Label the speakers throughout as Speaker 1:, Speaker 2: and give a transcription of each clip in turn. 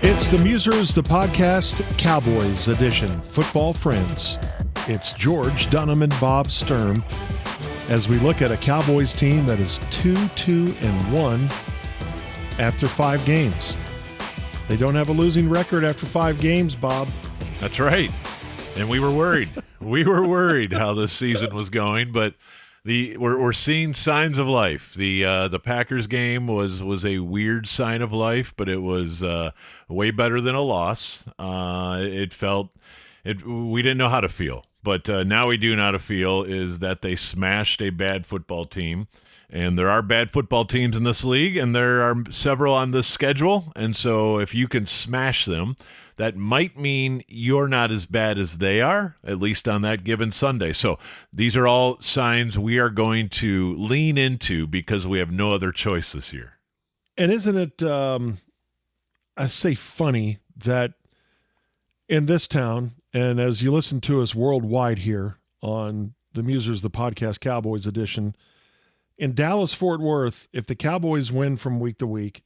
Speaker 1: It's the Musers, the podcast, Cowboys edition. Football friends. It's George, Dunham, and Bob Sturm as we look at a Cowboys team that is 2-1 after 5 games. They don't have a losing record after 5 games, Bob.
Speaker 2: That's right. And we were worried. We were worried how this season was going, but we're seeing signs of life. The Packers game was a weird sign of life, but it was way better than a loss. We didn't know how to feel, but now we do know how to feel. Is that they smashed a bad football team, and there are bad football teams in this league, and there are several on this schedule. And so if you can smash them, that might mean you're not as bad as they are, at least on that given Sunday. So these are all signs we are going to lean into because we have no other choice this year.
Speaker 1: And isn't it, I say funny, that in this town, and as you listen to us worldwide here on the Musers, the podcast, Cowboys edition, in Dallas, Fort Worth, if the Cowboys win from week to week,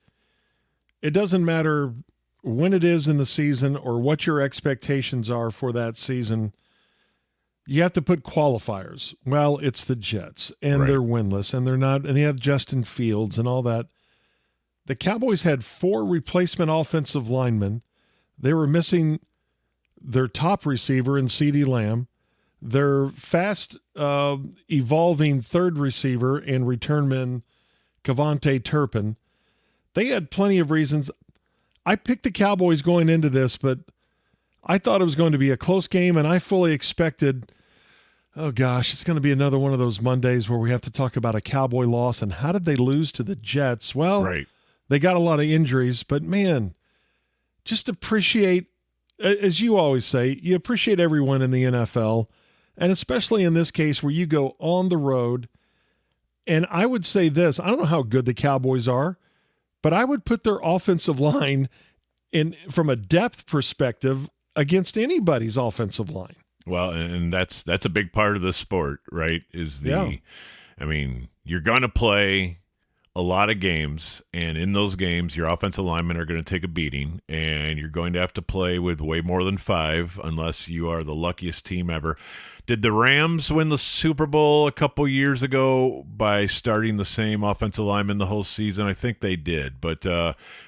Speaker 1: it doesn't matter when it is in the season or what your expectations are for that season. You have to put qualifiers. Well, it's the Jets, and
Speaker 2: right.
Speaker 1: They're winless, and they're not, and they have Justin Fields and all that. The Cowboys had 4 replacement offensive linemen. They were missing their top receiver in CeeDee Lamb, their fast evolving third receiver and returnman Cavante Turpin. They had plenty of reasons. I picked the Cowboys going into this, but I thought it was going to be a close game, and I fully expected, oh gosh, it's going to be another one of those Mondays where we have to talk about a Cowboy loss and how did they lose to the Jets? Well,
Speaker 2: right.
Speaker 1: They got a lot of injuries, but man, just appreciate, as you always say, you appreciate everyone in the NFL, and especially in this case where you go on the road. And I would say this, I don't know how good the Cowboys are, but I would put their offensive line in from a depth perspective against anybody's offensive line.
Speaker 2: Well, and that's a big part of the sport, right? I mean, you're going to play a lot of games, and in those games, your offensive linemen are going to take a beating, and you're going to have to play with way more than 5 unless you are the luckiest team ever. Did the Rams win the Super Bowl a couple years ago by starting the same offensive lineman the whole season? I think they did, but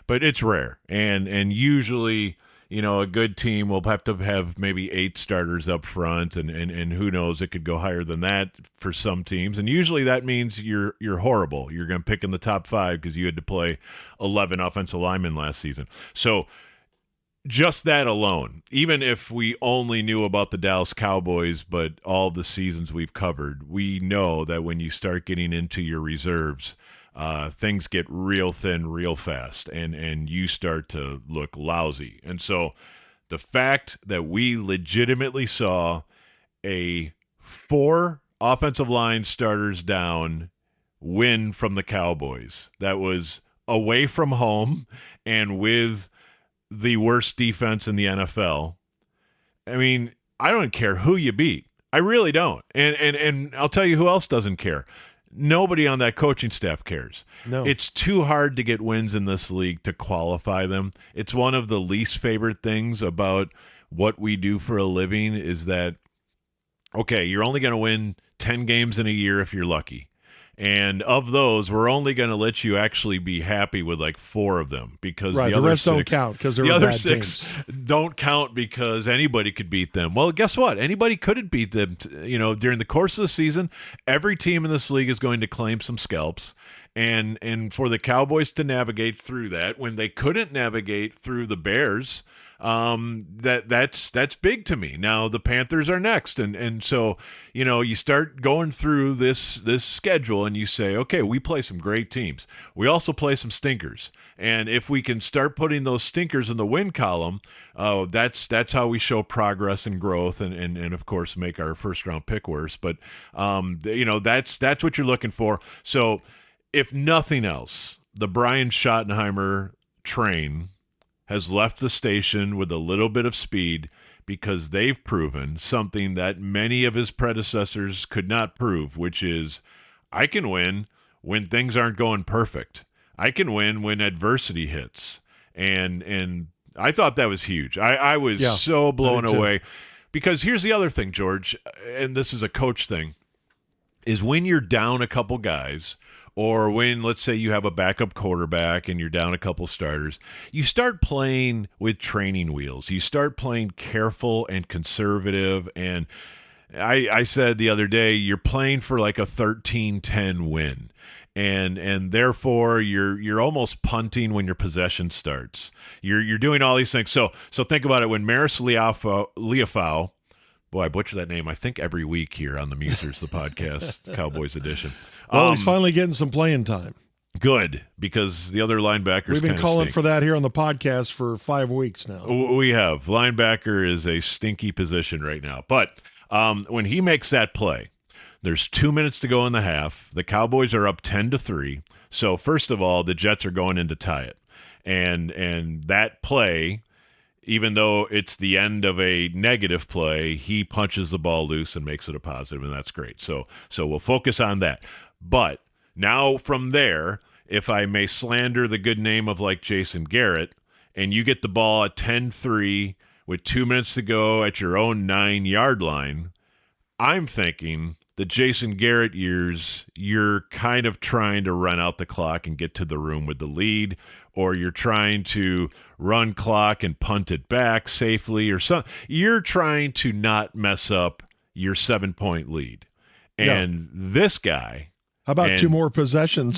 Speaker 2: it's rare, and usually, you know, a good team will have to have maybe 8 starters up front, and who knows, it could go higher than that for some teams. And usually that means you're horrible. You're going to pick in the top 5 because you had to play 11 offensive linemen last season. So just that alone, even if we only knew about the Dallas Cowboys, but all the seasons we've covered, we know that when you start getting into your reserves, things get real thin real fast, and you start to look lousy. And so the fact that we legitimately saw a 4 offensive line starters down win from the Cowboys, that was away from home and with the worst defense in the NFL. I mean, I don't care who you beat. I really don't. And I'll tell you who else doesn't care. Nobody on that coaching staff cares.
Speaker 1: No.
Speaker 2: It's too hard to get wins in this league to qualify them. It's one of the least favorite things about what we do for a living is that, okay, you're only going to win 10 games in a year if you're lucky. And of those, we're only going to let you actually be happy with like 4 of them because
Speaker 1: right,
Speaker 2: the other
Speaker 1: rest
Speaker 2: 6
Speaker 1: don't count because they're
Speaker 2: the other
Speaker 1: bad
Speaker 2: 6
Speaker 1: teams.
Speaker 2: Don't count because anybody could beat them. Well, guess what? Anybody could beat them. During the course of the season, every team in this league is going to claim some scalps, and for the Cowboys to navigate through that when they couldn't navigate through the Bears. That's big to me. Now the Panthers are next, and so you start going through this schedule and you say, okay, we play some great teams. We also play some stinkers, and if we can start putting those stinkers in the win column, that's how we show progress and growth, and of course make our first round pick worse. But that's what you're looking for. So if nothing else, the Brian Schottenheimer train has left the station with a little bit of speed because they've proven something that many of his predecessors could not prove, which is I can win when things aren't going perfect. I can win when adversity hits. And I thought that was huge. I was so blown away because here's the other thing, George, and this is a coach thing, is when you're down a couple guys or when, let's say, you have a backup quarterback and you're down a couple starters, you start playing with training wheels. You start playing careful and conservative. And I said the other day, you're playing for like a 13-10 win. And therefore you're almost punting when your possession starts. You're doing all these things. So think about it. When Maris Liufau, boy, I butcher that name, I think every week here on the Musers, the podcast, Cowboys edition.
Speaker 1: Well, he's finally getting some playing time.
Speaker 2: Good, because the other linebackers
Speaker 1: we've been calling for that here on the podcast for 5 weeks now.
Speaker 2: We have. Linebacker is a stinky position right now. But when he makes that play, there's 2 minutes to go in the half. The Cowboys are up 10-3. So first of all, the Jets are going in to tie it. And that play, even though it's the end of a negative play, he punches the ball loose and makes it a positive, and that's great. So we'll focus on that. But now from there, if I may slander the good name of like Jason Garrett, and you get the ball at 10-3 with 2 minutes to go at your own 9-yard line, I'm thinking the Jason Garrett years, you're kind of trying to run out the clock and get to the room with the lead, or you're trying to run clock and punt it back safely or something. You're trying to not mess up your 7-point lead. And this guy...
Speaker 1: How about 2 more possessions?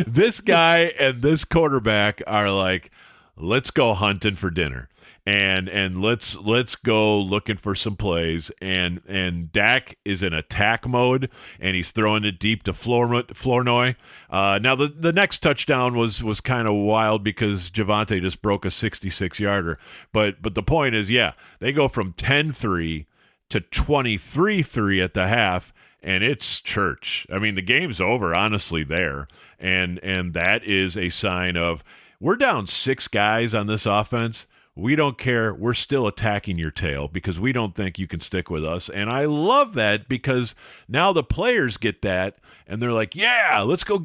Speaker 2: This guy and this quarterback are like, let's go hunting for dinner. And let's go looking for some plays. And Dak is in attack mode, and he's throwing it deep to Flournoy. Now the next touchdown was kind of wild because Javonte just broke a 66-yarder. But the point is, they go from 10-3 to 23-3 at the half. And it's church. I mean, the game's over, honestly, there. And that is a sign of, we're down 6 guys on this offense. We don't care. We're still attacking your tail because we don't think you can stick with us. And I love that because now the players get that, and they're like, let's go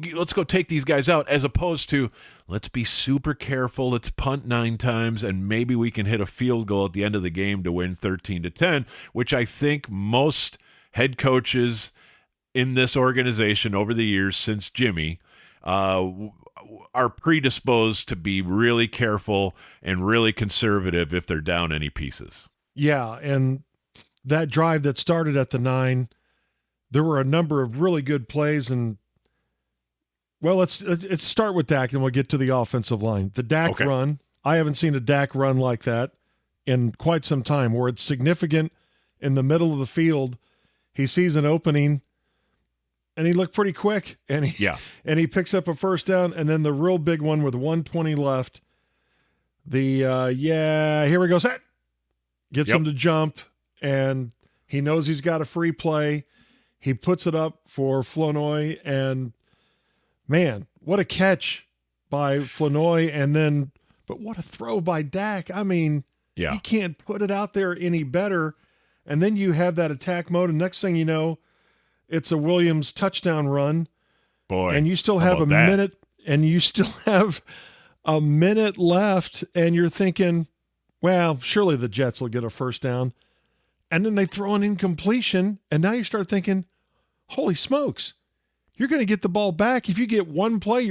Speaker 2: take these guys out, as opposed to, let's be super careful. Let's punt 9 times, and maybe we can hit a field goal at the end of the game to win 13-10, which I think most head coaches in this organization over the years since Jimmy are predisposed to be really careful and really conservative if they're down any pieces.
Speaker 1: Yeah, and that drive that started at the 9, there were a number of really good plays. And, well, let's start with Dak, and we'll get to the offensive line. The Dak run, I haven't seen a Dak run like that in quite some time, where it's significant in the middle of the field. He sees an opening, and he looked pretty quick, and he picks up a first down, and then the real big one with 1:20 left. Here we go, set. Gets him to jump, and he knows he's got a free play. He puts it up for Flournoy, and man, what a catch by Flournoy, but what a throw by Dak. I mean, he can't put it out there any better. And then you have that attack mode, and next thing you know, it's a Williams touchdown run.
Speaker 2: Boy,
Speaker 1: and you still have a minute, and you still have a minute left, and you're thinking, well, surely the Jets will get a first down. And then they throw an incompletion, and now you start thinking, holy smokes, you're going to get the ball back. If you get one play,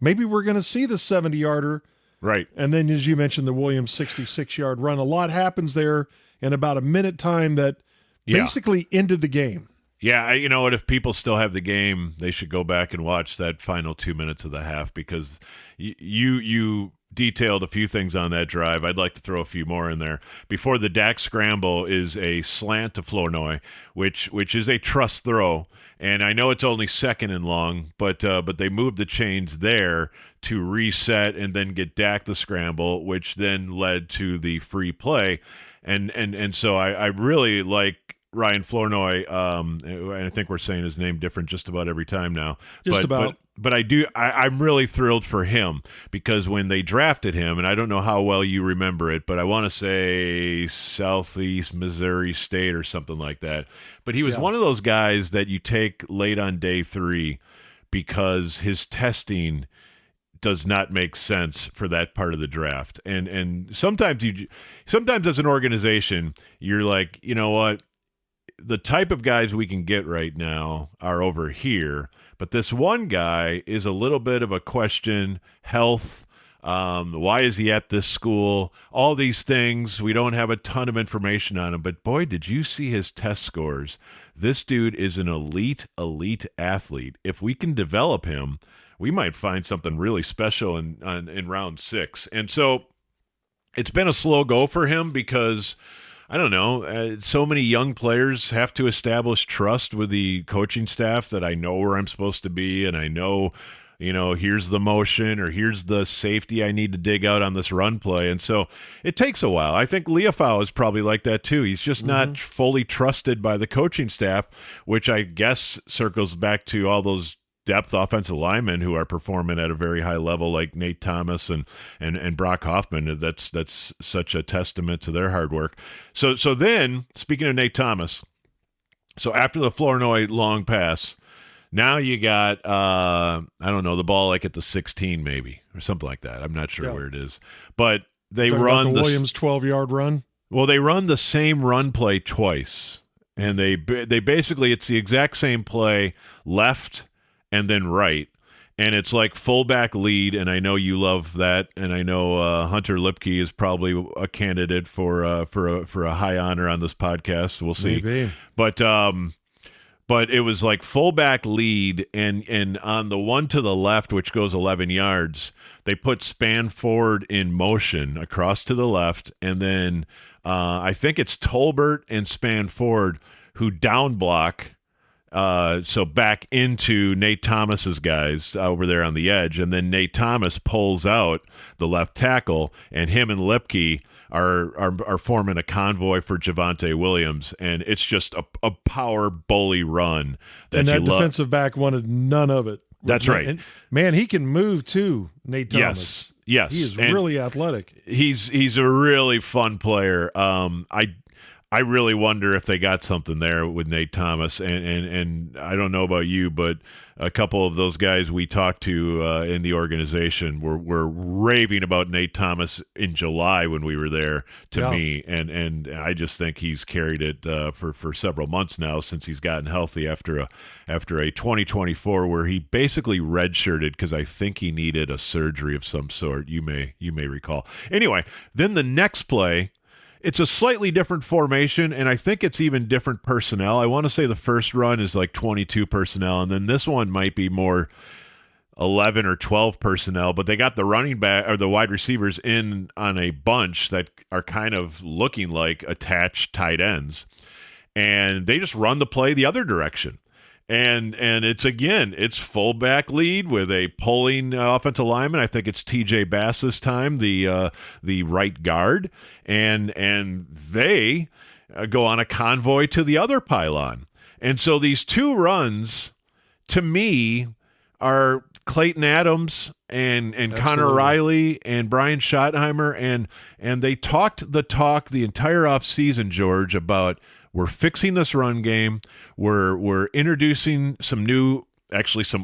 Speaker 1: maybe we're going to see the 70-yarder.
Speaker 2: Right.
Speaker 1: And then, as you mentioned, the Williams 66-yard run. A lot happens there in about a minute time that basically ended the game.
Speaker 2: Yeah, you know what? If people still have the game, they should go back and watch that final 2 minutes of the half, because you detailed a few things on that drive. I'd like to throw a few more in there. Before the Dak scramble is a slant to Flournoy, which is a trust throw. And I know it's only second and long, but they moved the chains there to reset and then get Dak the scramble, which then led to the free play. And so I really like Ryan Flournoy. I think we're saying his name different just about every time now. But I'm really thrilled for him, because when they drafted him, and I don't know how well you remember it, but I want to say Southeast Missouri State or something like that. But he was one of those guys that you take late on day 3 because his testing does not make sense for that part of the draft. And sometimes as an organization, you're like, you know what? The type of guys we can get right now are over here, but this one guy is a little bit of a question. Health, why is he at this school? All these things. We don't have a ton of information on him, but boy, did you see his test scores. This dude is an elite athlete. If we can develop him, we might find something really special in round 6. And so it's been a slow go for him because I don't know. So many young players have to establish trust with the coaching staff that I know where I'm supposed to be, and I know, here's the motion or here's the safety I need to dig out on this run play. And so it takes a while. I think Leofau is probably like that too. He's just not fully trusted by the coaching staff, which I guess circles back to all those depth offensive linemen who are performing at a very high level, like Nate Thomas and Brock Hoffman. That's such a testament to their hard work. So then, speaking of Nate Thomas, so after the Flournoy long pass, now you got I don't know, the ball like at the 16 maybe or something like that. I'm not sure where it is, but they run
Speaker 1: the Williams 12-yard run.
Speaker 2: Well, they run the same run play twice, and they basically, it's the exact same play, left and then right, and it's like fullback lead, and I know you love that, and I know Hunter Lipke is probably a candidate for a high honor on this podcast. We'll see.
Speaker 1: Maybe.
Speaker 2: But it was like fullback lead, and on the one to the left, which goes 11 yards, they put span forward in motion across to the left, and then I think it's Tolbert and span forward who down block. So back into Nate Thomas's guys over there on the edge, and then Nate Thomas pulls out the left tackle, and him and Lipke are forming a convoy for Javonte Williams, and it's just a power bully run.
Speaker 1: That defensive back wanted none of it.
Speaker 2: That's right.
Speaker 1: And man, he can move too, Nate Thomas.
Speaker 2: Yes.
Speaker 1: He is really athletic.
Speaker 2: He's a really fun player. I really wonder if they got something there with Nate Thomas, and I don't know about you, but a couple of those guys we talked to in the organization were raving about Nate Thomas in July when we were there to me, and I just think he's carried it for several months now since he's gotten healthy after a 2024 where he basically redshirted because I think he needed a surgery of some sort. You may recall. Anyway, then the next play. It's a slightly different formation, and I think it's even different personnel. I want to say the first run is like 22 personnel, and then this one might be more 11 or 12 personnel, but they got the running back or the wide receivers in on a bunch that are kind of looking like attached tight ends, and they just run the play the other direction. And it's fullback lead with a pulling offensive lineman. I think it's T.J. Bass this time, the right guard, and they go on a convoy to the other pylon. And so these two runs, to me, are Clayton Adams and Connor Riley and Brian Schottenheimer, and they talked the talk the entire offseason, George, about we're fixing this run game. We're introducing some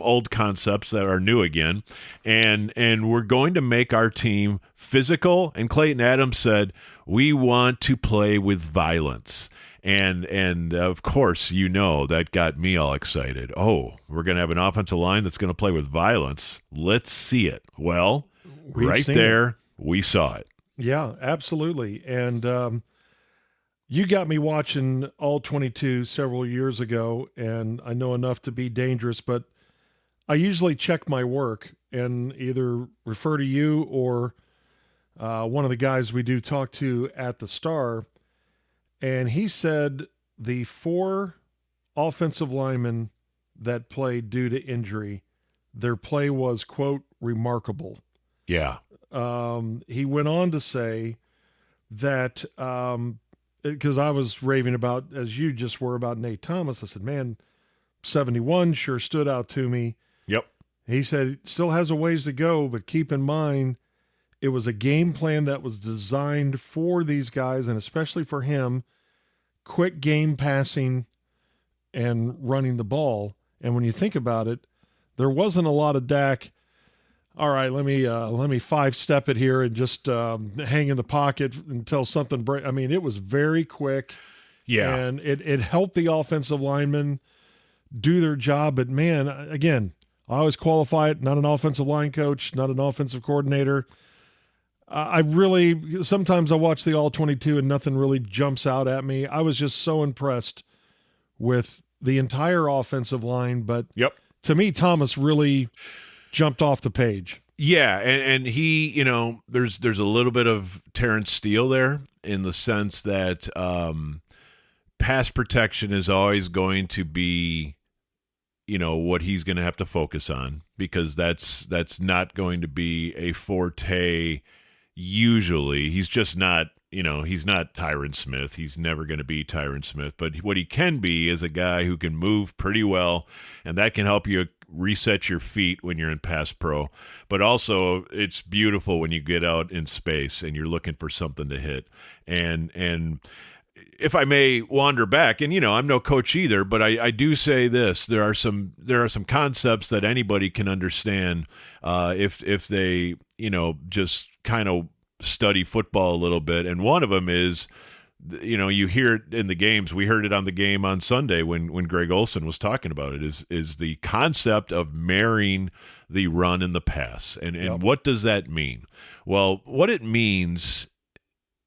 Speaker 2: old concepts that are new again, and we're going to make our team physical. And Clayton Adams said, we want to play with violence. And of course, that got me all excited. Oh, we're going to have an offensive line that's going to play with violence. Let's see it. Well, right there, we saw it.
Speaker 1: Yeah, absolutely. And you got me watching all 22 several years ago, and I know enough to be dangerous, but I usually check my work and either refer to you or one of the guys we do talk to at the Star, and he said the 4 offensive linemen that played due to injury, their play was, quote, remarkable.
Speaker 2: Yeah.
Speaker 1: He went on to say that because I was raving about, as you just were, about Nate Thomas. I said, man, 71 sure stood out to me.
Speaker 2: Yep.
Speaker 1: He said, still has a ways to go, but keep in mind, it was a game plan that was designed for these guys, and especially for him, quick game passing and running the ball. And when you think about it, there wasn't a lot of Dak all right, let me 5-step it here and just hang in the pocket until something break. I mean, it was very quick.
Speaker 2: Yeah.
Speaker 1: And it helped the offensive linemen do their job. But, man, again, I always qualify it, not an offensive line coach, not an offensive coordinator. Sometimes I watch the All-22 and nothing really jumps out at me. I was just so impressed with the entire offensive line. But to me, Thomas really jumped off the page.
Speaker 2: Yeah, and he, there's a little bit of Terrence Steele there in the sense that pass protection is always going to be, what he's going to have to focus on, because that's not going to be a forte usually. He's just not, he's not Tyron Smith. He's never going to be Tyron Smith. But what he can be is a guy who can move pretty well, and that can help you reset your feet when you're in pass pro. But also, it's beautiful when you get out in space and you're looking for something to hit. And if I may wander back, and I'm no coach either, but I do say this: there are some concepts that anybody can understand if they just kind of study football a little bit. And one of them is, you hear it in the games. We heard it on the game on Sunday when Greg Olson was talking about it. Is the concept of marrying the run and the pass, and what does that mean? Well, what it means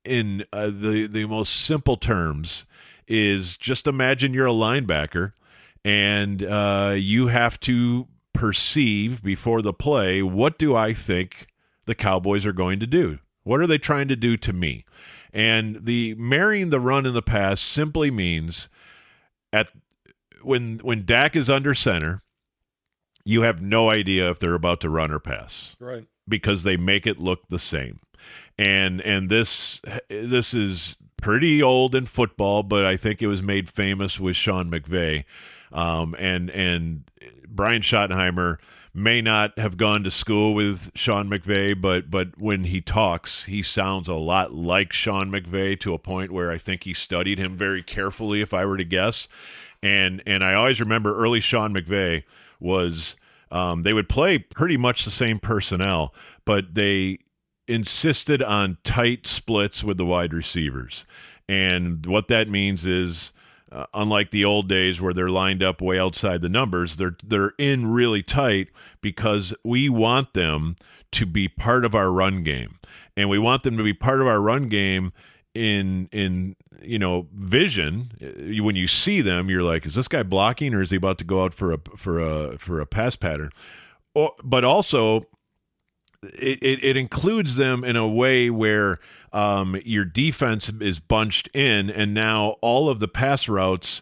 Speaker 2: in the most simple terms is, just imagine you're a linebacker and you have to perceive before the play, what do I think the Cowboys are going to do? What are they trying to do to me? And the marrying the run and the pass simply means when Dak is under center, you have no idea if they're about to run or pass.
Speaker 1: Right.
Speaker 2: Because they make it look the same. And this is pretty old in football, but I think it was made famous with Sean McVay. And Brian Schottenheimer may not have gone to school with Sean McVay, but when he talks, he sounds a lot like Sean McVay, to a point where I think he studied him very carefully, if I were to guess. And I always remember early Sean McVay was they would play pretty much the same personnel, but they insisted on tight splits with the wide receivers. And what that means is, unlike the old days where they're lined up way outside the numbers, they're in really tight, because we want them to be part of our run game. And we want them to be part of our run game in vision. When you see them, you're like, is this guy blocking, or is he about to go out for a pass pattern? But also, it includes them in a way where your defense is bunched in, and now all of the pass routes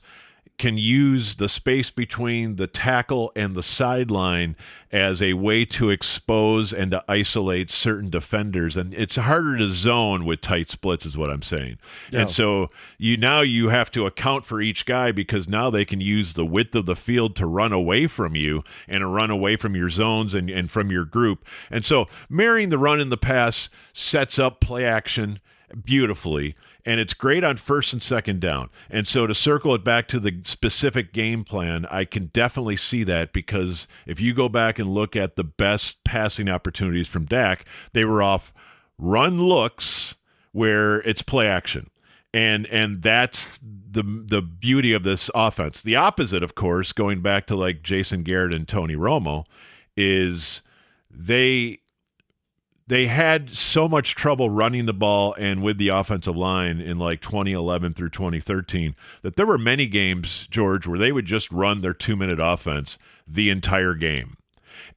Speaker 2: can use the space between the tackle and the sideline as a way to expose and to isolate certain defenders. And it's harder to zone with tight splits, is what I'm saying. Yeah. And so you have to account for each guy, because now they can use the width of the field to run away from you and run away from your zones and from your group. And so marrying the run and the pass sets up play action beautifully, and it's great on first and second down. And so to circle it back to the specific game plan, I can definitely see that, because if you go back and look at the best passing opportunities from Dak, they were off run looks where it's play action. And that's the beauty of this offense. The opposite, of course, going back to like Jason Garrett and Tony Romo, is they had so much trouble running the ball and with the offensive line in like 2011 through 2013 that there were many games, George, where they would just run their 2-minute offense the entire game.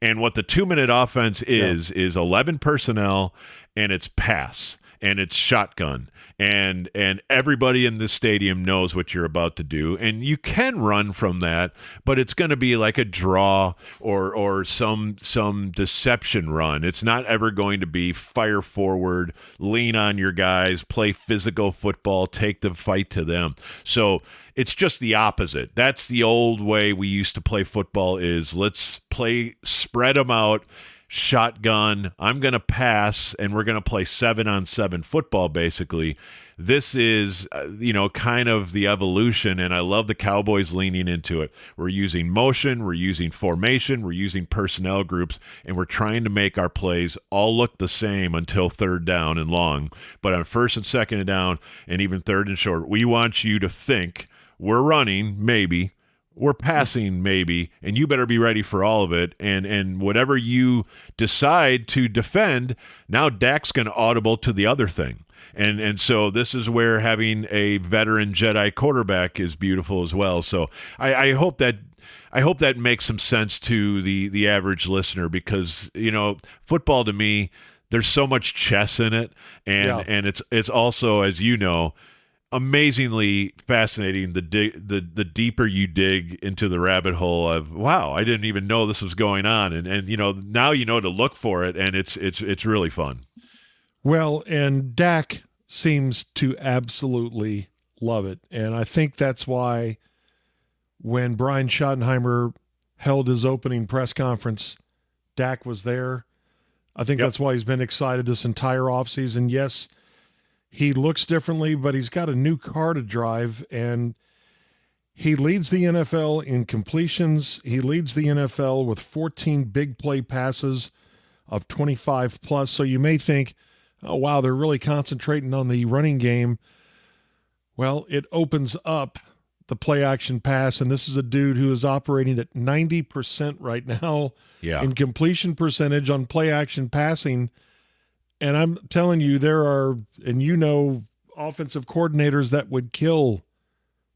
Speaker 2: And what the 2-minute offense is 11 personnel, and it's pass, and it's shotgun, and everybody in this stadium knows what you're about to do, and you can run from that, but it's going to be like a draw or some deception run. It's not ever going to be fire forward, lean on your guys, play physical football, take the fight to them. So it's just the opposite. That's the old way we used to play football, is let's play, spread them out, shotgun, I'm going to pass, and we're going to play 7-on-7 football, basically. This is, kind of the evolution, and I love the Cowboys leaning into it. We're using motion, we're using formation, we're using personnel groups, and we're trying to make our plays all look the same until third down and long. But on first and second and down, and even third and short, we want you to think we're running, maybe, we're passing maybe, and you better be ready for all of it. And whatever you decide to defend, now Dak's going to audible to the other thing. And so this is where having a veteran Jedi quarterback is beautiful as well. So I hope that makes some sense to the average listener, because football to me, there's so much chess in it, and it's also, as you know, amazingly fascinating. The deeper you dig into the rabbit hole of, wow, I didn't even know this was going on, and now to look for it, and it's really fun.
Speaker 1: Well, and Dak seems to absolutely love it, and I think that's why when Brian Schottenheimer held his opening press conference, Dak was there. I think that's why he's been excited this entire offseason. Yes, he looks differently, but he's got a new car to drive, and he leads the NFL in completions. He leads the NFL with 14 big play passes of 25 plus. So you may think, oh, wow, they're really concentrating on the running game. Well, it opens up the play action pass, and this is a dude who is operating at 90% right now in completion percentage on play action passing. And I'm telling you, there are, and offensive coordinators that would kill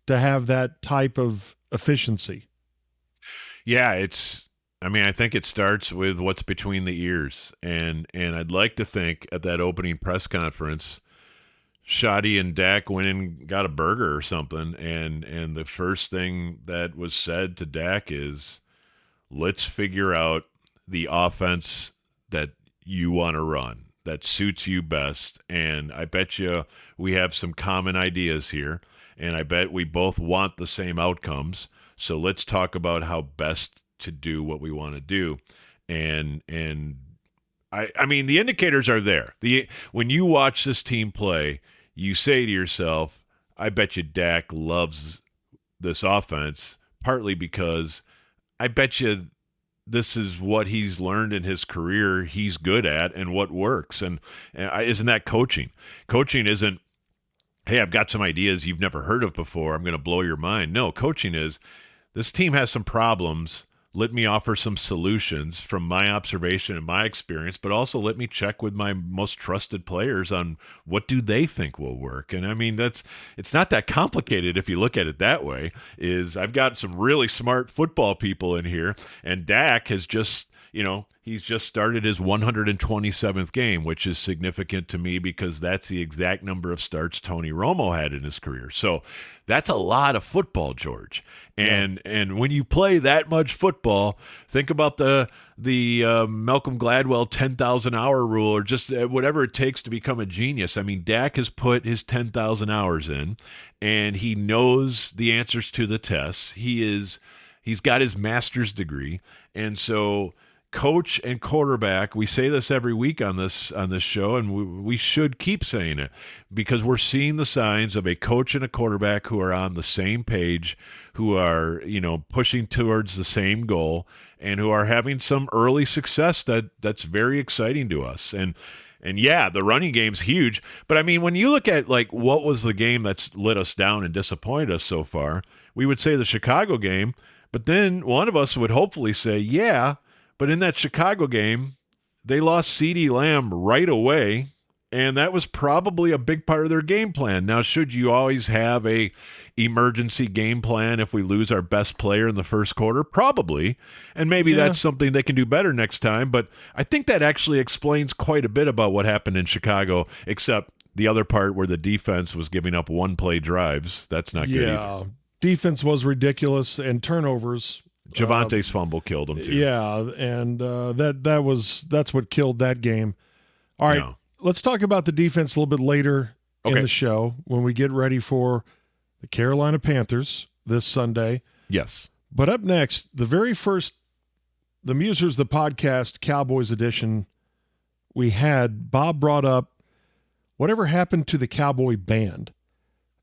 Speaker 1: to have that type of efficiency.
Speaker 2: Yeah, I think it starts with what's between the ears. And I'd like to think at that opening press conference, Shoddy and Dak went and got a burger or something. And the first thing that was said to Dak is, let's figure out the offense that you want to run, that suits you best. And I bet you we have some common ideas here, and I bet we both want the same outcomes. So let's talk about how best to do what we want to do. And I mean, the indicators are there. When you watch this team play, you say to yourself, I bet you Dak loves this offense, partly because I bet you this is what he's learned in his career he's good at and what works. And isn't that coaching? Coaching isn't, hey, I've got some ideas you've never heard of before, I'm going to blow your mind. No, coaching is, this team has some problems. Let me offer some solutions from my observation and my experience, but also let me check with my most trusted players on what do they think will work. And I mean, it's not that complicated if you look at it that way. I've got some really smart football people in here, and Dak has just, he's just started his 127th game, which is significant to me because that's the exact number of starts Tony Romo had in his career. So that's a lot of football, George. And when you play that much football, think about the Malcolm Gladwell 10,000 hour rule, or just whatever it takes to become a genius. I mean, Dak has put his 10,000 hours in, and he knows the answers to the tests. He's got his master's degree, and so coach and quarterback, we say this every week on this show, and we should keep saying it, because we're seeing the signs of a coach and a quarterback who are on the same page, who are pushing towards the same goal, and who are having some early success that's very exciting to us. And yeah, the running game's huge, but I mean, when you look at like what was the game that's let us down and disappointed us so far, we would say the Chicago game, but then one of us would hopefully say, yeah, but in that Chicago game, they lost CeeDee Lamb right away, and that was probably a big part of their game plan. Now, should you always have a emergency game plan if we lose our best player in the first quarter? Probably, and maybe that's something they can do better next time, but I think that actually explains quite a bit about what happened in Chicago, except the other part where the defense was giving up one-play drives. That's not good either.
Speaker 1: Defense was ridiculous, and turnovers.
Speaker 2: Javante's fumble killed him too.
Speaker 1: Yeah, and that's what killed that game. All right, let's talk about the defense a little bit later in the show when we get ready for the Carolina Panthers this Sunday.
Speaker 2: Yes.
Speaker 1: But up next, the very first the Musers, the podcast, Cowboys edition, Bob brought up whatever happened to the Cowboy Band.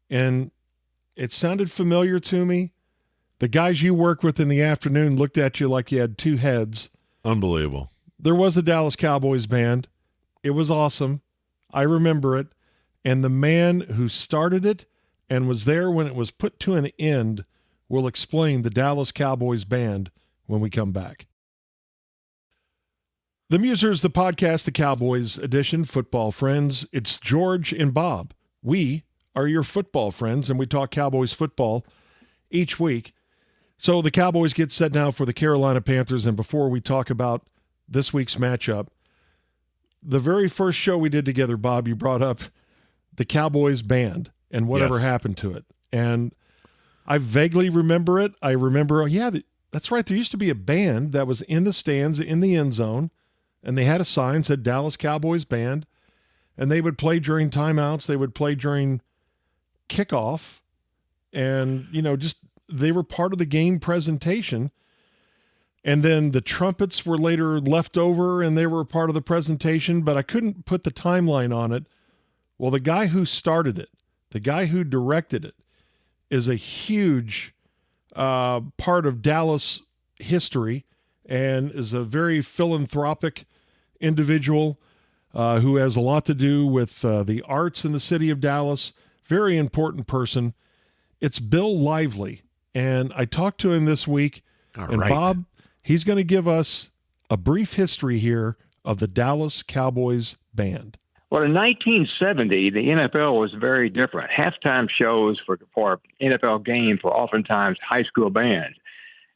Speaker 1: And it sounded familiar to me. The guys you work with in the afternoon looked at you like you had two heads.
Speaker 2: Unbelievable.
Speaker 1: There was a Dallas Cowboys Band. It was awesome. I remember it. And the man who started it and was there when it was put to an end will explain the Dallas Cowboys Band when we come back. The Musers, the podcast, the Cowboys edition, football friends. It's George and Bob. We are your football friends, and we talk Cowboys football each week. So the Cowboys get set now for the Carolina Panthers, and before we talk about this week's matchup, the very first show we did together, Bob, you brought up the Cowboys Band and whatever happened to it. And I vaguely remember it. I remember, that's right, there used to be a band that was in the stands in the end zone, and they had a sign that said Dallas Cowboys Band, and they would play during timeouts. They would play during kickoff, and, they were part of the game presentation. And then the trumpets were later left over, and they were a part of the presentation, but I couldn't put the timeline on it. Well, the guy who started it, the guy who directed it, is a huge part of Dallas history and is a very philanthropic individual who has a lot to do with the arts in the city of Dallas. Very important person. It's Bill Lively, and I talked to him this week. And Bob, he's going to give us a brief history here of the Dallas Cowboys Band.
Speaker 3: Well, in 1970, the NFL was very different. Halftime shows for NFL games were oftentimes high school bands.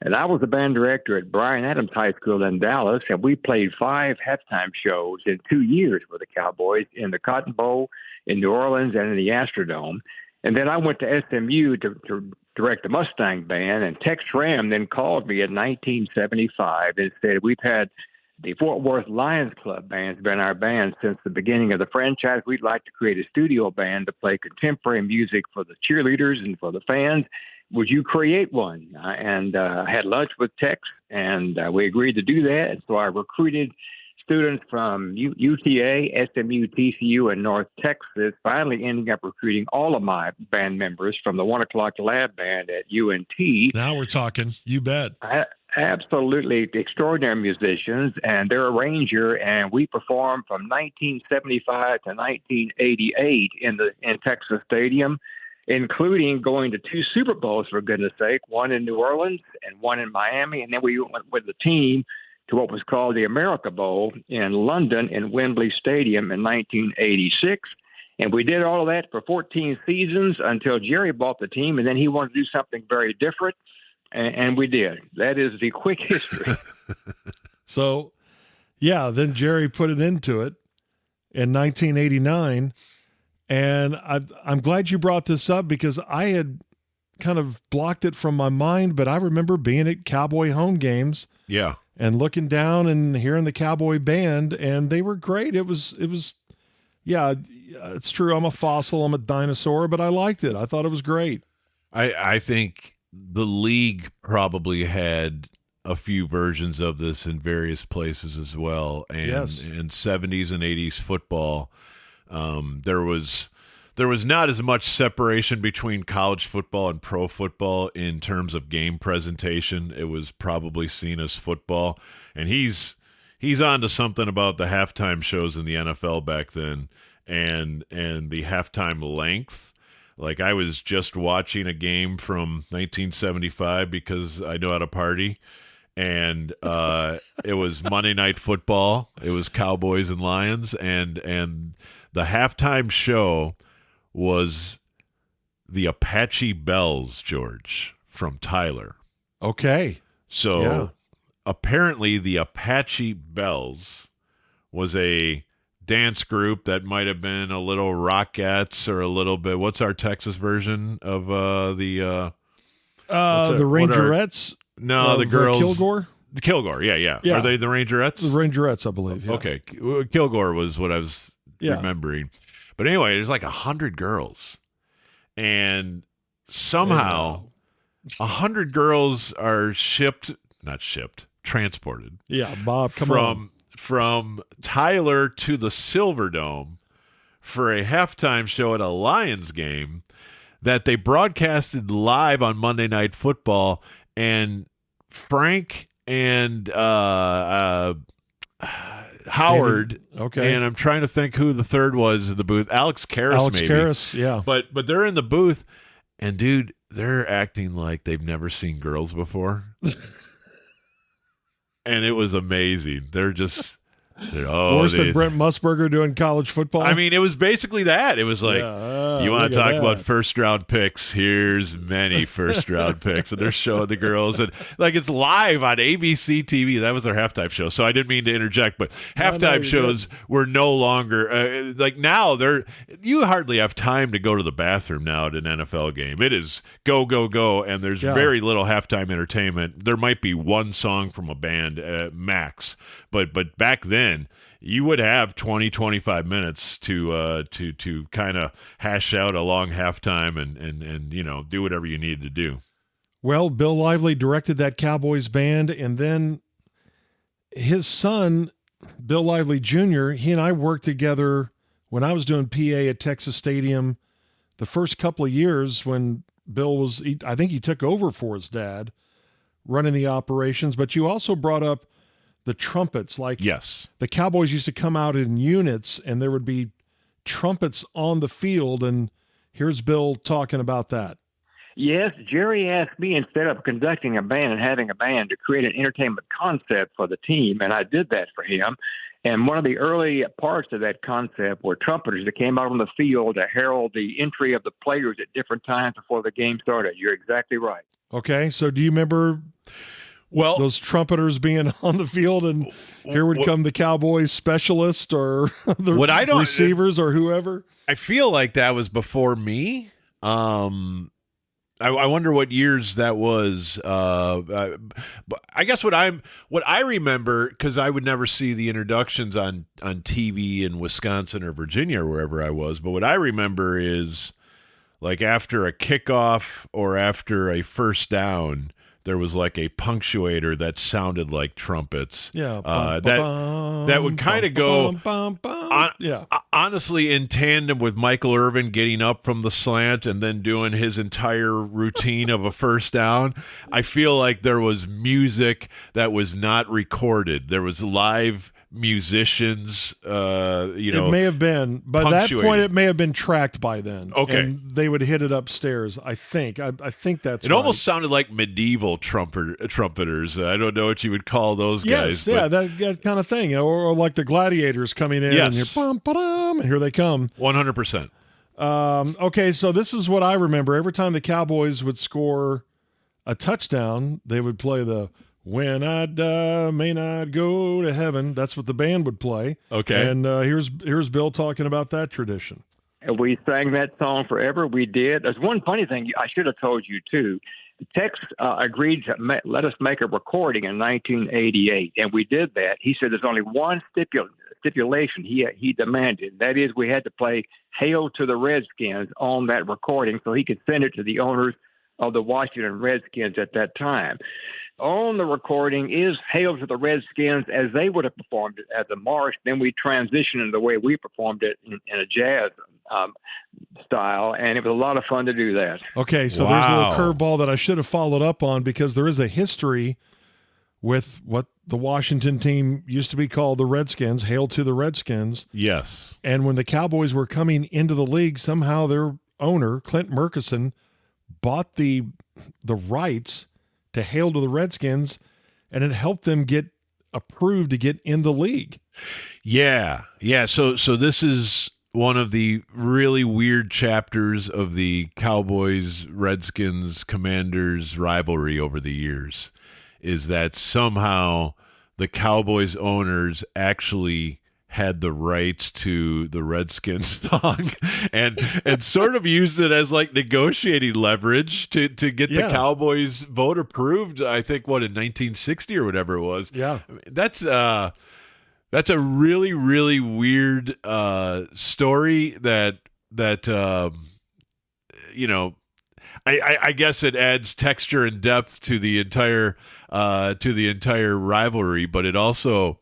Speaker 3: And I was the band director at Bryan Adams High School in Dallas, and we played 5 halftime shows in 2 years for the Cowboys in the Cotton Bowl, in New Orleans, and in the Astrodome. And then I went to SMU to direct the Mustang Band, and Tex Schramm then called me in 1975 and said, we've had the Fort Worth Lions Club band's been our band since the beginning of the franchise. We'd like to create a studio band to play contemporary music for the cheerleaders and for the fans. Would you create one? I had lunch with Tex, and we agreed to do that. And so I recruited students from UTA, SMU, TCU, and North Texas, finally ending up recruiting all of my band members from the 1 o'clock lab band at UNT.
Speaker 1: Now we're talking. You bet.
Speaker 3: Absolutely extraordinary musicians, and they're a arranger, and we performed from 1975 to 1988 in Texas Stadium, including going to 2 Super Bowls, for goodness sake, one in New Orleans and one in Miami, and then we went with the team to what was called the America Bowl in London in Wembley Stadium in 1986. And we did all of that for 14 seasons until Jerry bought the team, and then he wanted to do something very different, and we did. That is the quick history.
Speaker 1: So, then Jerry put it into it in 1989, and I'm glad you brought this up because I had kind of blocked it from my mind, but I remember being at Cowboy home games.
Speaker 2: Yeah.
Speaker 1: And looking down and hearing the Cowboy Band, and they were great. It was, it's true. I'm a fossil. I'm a dinosaur, but I liked it. I thought it was great.
Speaker 2: I think the league probably had a few versions of this in various places as well. And in 70s and 80s football, there was not as much separation between college football and pro football in terms of game presentation. It was probably seen as football. And he's on to something about the halftime shows in the NFL back then and the halftime length. Like, I was just watching a game from 1975 because I know how to party. And it was Monday Night Football. It was Cowboys and Lions. And the halftime show was the Apache Bells, George, from Tyler.
Speaker 1: Okay.
Speaker 2: So apparently the Apache Bells was a dance group that might have been a little Rockettes or a little bit. What's our Texas version of the
Speaker 1: Rangerettes?
Speaker 2: The girls.
Speaker 1: Kilgore?
Speaker 2: The Kilgore, yeah. Are they the Rangerettes?
Speaker 1: The Rangerettes, I believe. Yeah.
Speaker 2: Okay. Kilgore was what I was remembering. But anyway, there's like 100 girls. And somehow 100 girls are not shipped. transported.
Speaker 1: Yeah, Bob, come on.
Speaker 2: From Tyler to the Silverdome for a halftime show at a Lions game that they broadcasted live on Monday Night Football, and Frank and Howard,
Speaker 1: okay,
Speaker 2: and I'm trying to think who the third was in the booth. Alex Karras,
Speaker 1: yeah.
Speaker 2: But they're in the booth, and dude, they're acting like they've never seen girls before. And it was amazing.
Speaker 1: Worse than Brent Musburger doing college football.
Speaker 2: I mean, it was basically that. It was like, you want to talk about first-round picks? Here's many first-round picks. And they're showing the girls. And like, it's live on ABC TV. That was their halftime show. So I didn't mean to interject, but halftime shows were no longer like now you hardly have time to go to the bathroom now at an NFL game. It is go, go, go. And there's very little halftime entertainment. There might be one song from a band max. But back then, you would have 20, 25 minutes to kind of hash out a long halftime and do whatever you needed to do.
Speaker 1: Well, Bill Lively directed that Cowboys band, and then his son, Bill Lively Jr., he and I worked together when I was doing PA at Texas Stadium the first couple of years when Bill I think he took over for his dad running the operations, but you also brought up the trumpets. Like,
Speaker 2: yes,
Speaker 1: the Cowboys used to come out in units and there would be trumpets on the field. And here's Bill talking about that.
Speaker 3: Yes, Jerry asked me, instead of conducting a band and having a band, to create an entertainment concept for the team. And I did that for him. And one of the early parts of that concept were trumpeters that came out on the field to herald the entry of the players at different times before the game started. You're exactly right.
Speaker 1: Okay. So do you remember those trumpeters being on the field, and here would come the Cowboys specialist or the receivers or whoever?
Speaker 2: I feel like that was before me. I wonder what years that was. I guess what I remember, because I would never see the introductions on TV in Wisconsin or Virginia or wherever I was, but what I remember is like after a kickoff or after a first down, there was like a punctuator that sounded like trumpets.
Speaker 1: Yeah.
Speaker 2: That would kind of go honestly in tandem with Michael Irvin getting up from the slant and then doing his entire routine of a first down. I feel like there was music that was not recorded. There was live musicians, it
Speaker 1: may have been. By that point, it may have been tracked by then.
Speaker 2: Okay.
Speaker 1: And they would hit it upstairs, I think. I think that's
Speaker 2: it.
Speaker 1: Right.
Speaker 2: Almost sounded like medieval trumpeters. I don't know what you would call those guys.
Speaker 1: Yeah, that kind of thing. Or like the gladiators coming in, and you're bum, and here they come.
Speaker 2: 100%.
Speaker 1: Okay, so this is what I remember. Every time the Cowboys would score a touchdown, they would play the "When I Die, May Not Go to Heaven." That's what the band would play.
Speaker 2: Okay.
Speaker 1: And here's Bill talking about that tradition.
Speaker 3: And we sang that song forever. We did. There's one funny thing I should have told you, too. Tex agreed to let us make a recording in 1988, and we did that. He said there's only one stipulation he demanded. That is, we had to play "Hail to the Redskins" on that recording so he could send it to the owners of the Washington Redskins at that time. On the recording is "Hail to the Redskins" as they would have performed it as a march. Then we transitioned in the way we performed it in a jazz style, and it was a lot of fun to do that.
Speaker 1: Okay, so there's a little curveball that I should have followed up on, because there is a history with what the Washington team used to be called the Redskins, "Hail to the Redskins."
Speaker 2: Yes.
Speaker 1: And when the Cowboys were coming into the league, somehow their owner, Clint Murkison, bought the rights to "Hail to the Redskins," and it helped them get approved to get in the league.
Speaker 2: Yeah. So this is one of the really weird chapters of the Cowboys, Redskins, Commanders rivalry over the years, is that somehow the Cowboys owners actually had the rights to the Redskins song and sort of used it as like negotiating leverage to get the Cowboys vote approved. I think in 1960 or whatever it was.
Speaker 1: Yeah.
Speaker 2: I mean, that's a really, really weird story that I guess it adds texture and depth to the entire rivalry, but it also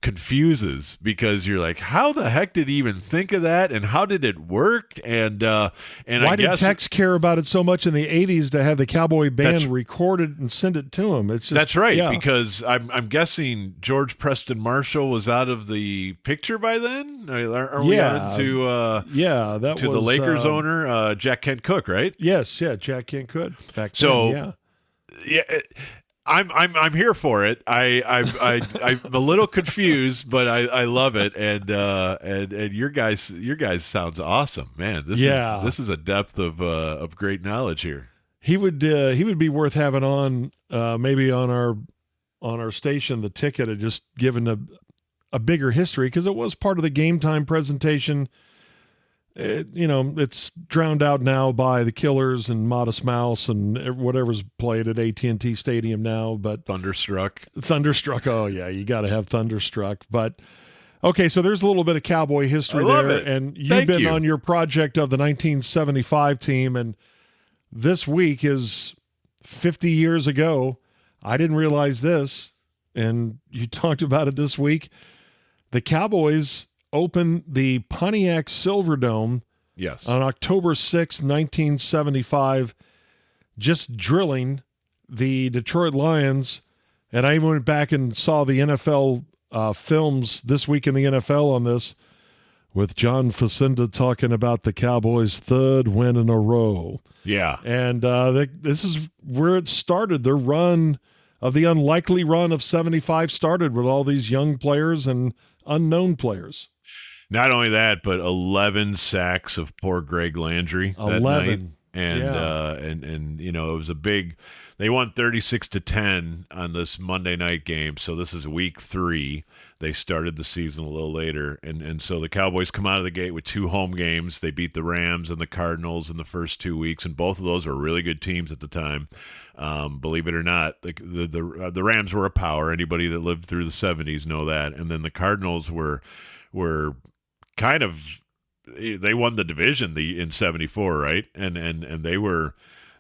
Speaker 2: confuses, because you're like, how the heck did he even think of that, and how did it work? And
Speaker 1: why
Speaker 2: I
Speaker 1: did
Speaker 2: guess
Speaker 1: Tex care about it so much in the 80s to have the Cowboy Band record it and send it to him? It's just,
Speaker 2: that's right, because I'm guessing George Preston Marshall was out of the picture by then. Are we on to the Lakers owner, Jack Kent Cooke, right?
Speaker 1: Yes, Jack Kent Cooke back then.
Speaker 2: So yeah. I'm here for it. I'm a little confused, but I love it, and your guys sounds awesome, man. This is a depth of great knowledge here.
Speaker 1: He would be worth having on, maybe on our station. The Ticket had just given a bigger history, because it was part of the Game Time presentation. It's drowned out now by the Killers and Modest Mouse and whatever's played at AT&T Stadium now. But
Speaker 2: Thunderstruck.
Speaker 1: Oh yeah, you got to have Thunderstruck. But okay, so there's a little bit of Cowboy history there, and you've been on your project of the 1975 team, and this week is 50 years ago. I didn't realize this, and you talked about it this week. The Cowboys opened the Pontiac Silverdome on October 6, 1975, just drilling the Detroit Lions. And I even went back and saw the NFL films this week in the NFL on this, with John Facenda talking about the Cowboys' third win in a row.
Speaker 2: Yeah.
Speaker 1: And this is where it started. Their run of the unlikely run of 75 started with all these young players and unknown players.
Speaker 2: Not only that, but 11 sacks of poor Greg Landry that night. And it was a big – they won 36-10 on this Monday night game. So this is week 3. They started the season a little later. And so the Cowboys come out of the gate with 2 home games. They beat the Rams and the Cardinals in the first 2 weeks, and both of those were really good teams at the time. Believe it or not, the Rams were a power. Anybody that lived through the 70s know that. And then the Cardinals were kind of, they won the division in 74, right? And they were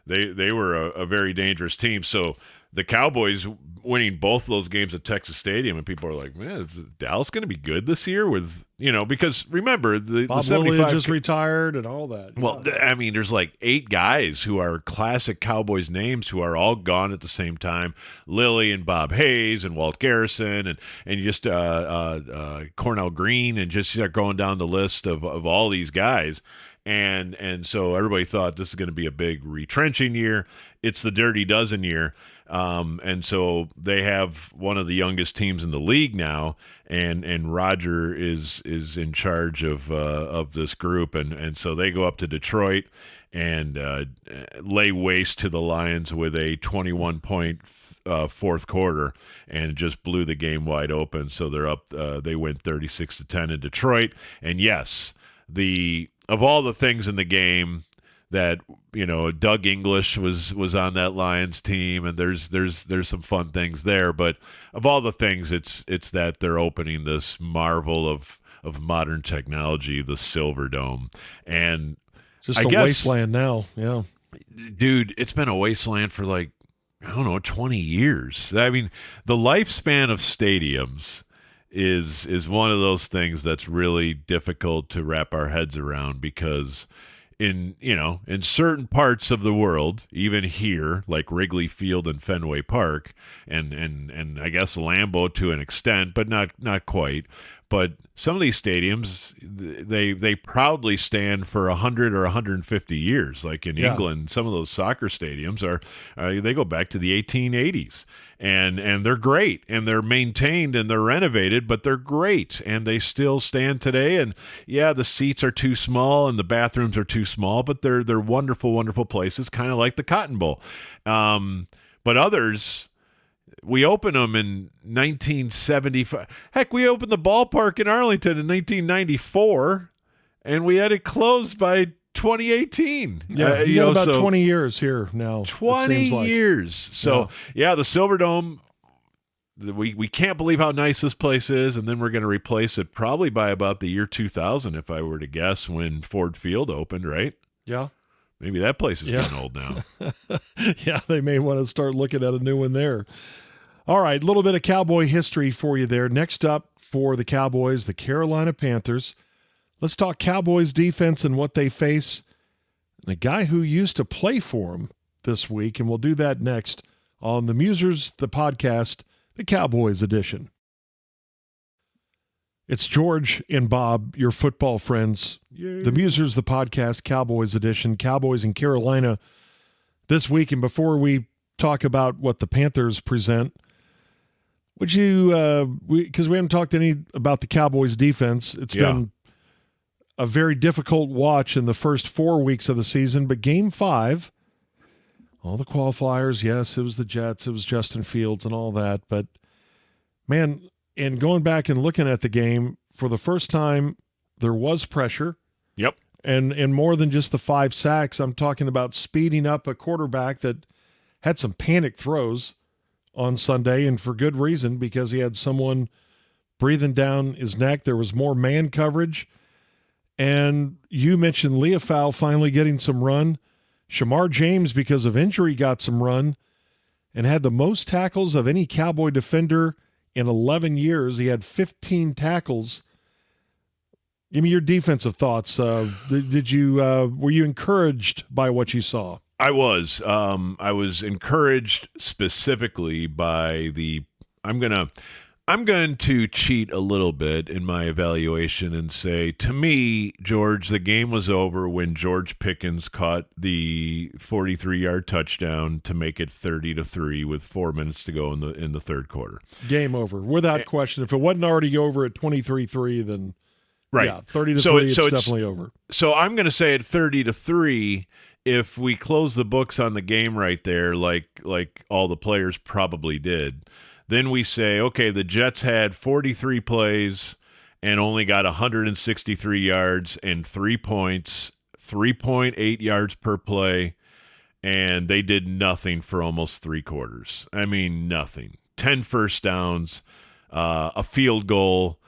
Speaker 2: a very dangerous team. So the Cowboys winning both of those games at Texas Stadium, and people are like, man, is Dallas going to be good this year? With because remember
Speaker 1: Bob
Speaker 2: the 75
Speaker 1: Lilly just retired and all that.
Speaker 2: Well, I mean, there's like 8 guys who are classic Cowboys names who are all gone at the same time. Lilly and Bob Hayes and Walt Garrison and just Cornell Green, and just start going down the list of all these guys. And so everybody thought this is going to be a big retrenching year. It's the Dirty Dozen year. And so they have one of the youngest teams in the league now, and Roger is in charge of this group, and so they go up to Detroit and lay waste to the Lions with a 21-point fourth quarter, and just blew the game wide open. So they're up. They win 36-10 in Detroit, and yes, of all the things in the game that, Doug English was on that Lions team, and there's some fun things there, but of all the things, it's that they're opening this marvel of modern technology, the Silverdome, and
Speaker 1: just a wasteland now. Yeah,
Speaker 2: dude, it's been a wasteland for 20 years. I mean, the lifespan of stadiums is one of those things that's really difficult to wrap our heads around, because in certain parts of the world, even here, like Wrigley Field and Fenway Park, and I guess Lambeau to an extent, but not quite. But some of these stadiums, they proudly stand for 100 or 150 years. Like in England, some of those soccer stadiums they go back to the 1880s, and they're great, and they're maintained and they're renovated, but they're great, and they still stand today. And the seats are too small and the bathrooms are too small, but they're wonderful, wonderful places, kind of like the Cotton Bowl. But others, we opened them in 1975. Heck, we opened the ballpark in Arlington in 1994, and we had it closed by 2018.
Speaker 1: Yeah, you got about 20 years here now.
Speaker 2: 20 years. So, the Silverdome, we can't believe how nice this place is, and then we're going to replace it probably by about the year 2000, if I were to guess, when Ford Field opened, right?
Speaker 1: Yeah.
Speaker 2: Maybe that place is getting old now.
Speaker 1: Yeah, they may want to start looking at a new one there. All right, a little bit of Cowboy history for you there. Next up for the Cowboys, the Carolina Panthers. Let's talk Cowboys defense and what they face. The guy who used to play for them this week, and we'll do that next on the Musers, the podcast, the Cowboys edition. It's George and Bob, your football friends. Yay. The Musers, the podcast, Cowboys edition, Cowboys in Carolina this week. And before we talk about what the Panthers present, would you, because we haven't talked any about the Cowboys defense. It's been a very difficult watch in the first 4 weeks of the season, but game 5, all the qualifiers, yes, it was the Jets, it was Justin Fields and all that. But man, and going back and looking at the game, for the first time, there was pressure.
Speaker 2: Yep.
Speaker 1: And more than just the 5 sacks, I'm talking about speeding up a quarterback that had some panic throws on Sunday, and for good reason, because he had someone breathing down his neck. There was more man coverage. And you mentioned Leofau finally getting some run. Shamar James, because of injury, got some run and had the most tackles of any Cowboy defender in 11 years. He had 15 tackles. Give me your defensive thoughts. Were you encouraged by what you saw?
Speaker 2: I was. I was encouraged specifically by I'm going to cheat a little bit in my evaluation and say, to me, George, the game was over when George Pickens caught the 43-yard touchdown to make it 30-3 with 4 minutes to go in the third quarter.
Speaker 1: Game over, without question. If it wasn't already over at 23-3, then
Speaker 2: right,
Speaker 1: yeah, 30-3, it's definitely over.
Speaker 2: So I'm going to say at 30-3, if we close the books on the game right there, like all the players probably did. Then we say, okay, the Jets had 43 plays and only got 163 yards and 3 points, 3.8 yards per play, and they did nothing for almost 3 quarters. I mean, nothing. 10 first downs, a field goal,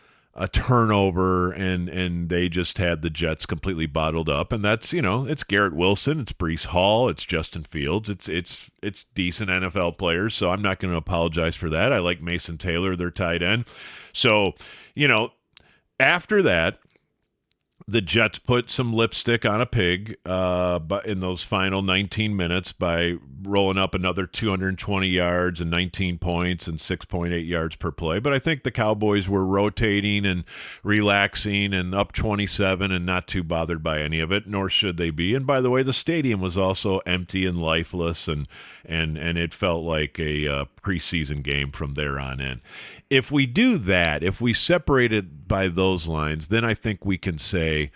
Speaker 2: a turnover, and they just had the Jets completely bottled up. And that's, it's Garrett Wilson, it's Breece Hall, it's Justin Fields, it's decent NFL players, so I'm not going to apologize for that. I like Mason Taylor, their tight end. So, after that, the Jets put some lipstick on a pig but in those final 19 minutes by rolling up another 220 yards and 19 points and 6.8 yards per play. But I think the Cowboys were rotating and relaxing and up 27 and not too bothered by any of it, nor should they be. And by the way, the stadium was also empty and lifeless, and it felt like a preseason game from there on in. If we do that, if we separate it by those lines, then I think we can say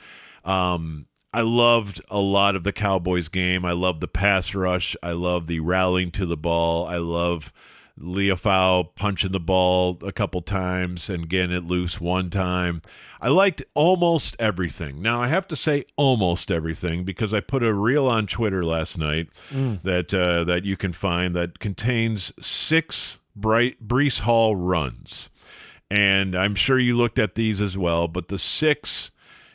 Speaker 2: I loved a lot of the Cowboys game. I love the pass rush. I love the rallying to the ball. I love Leofau punching the ball a couple times and getting it loose one time. I liked almost everything. Now, I have to say almost everything because I put a reel on Twitter last night that you can find that contains 6 Breece Hall runs. And I'm sure you looked at these as well, but the 6,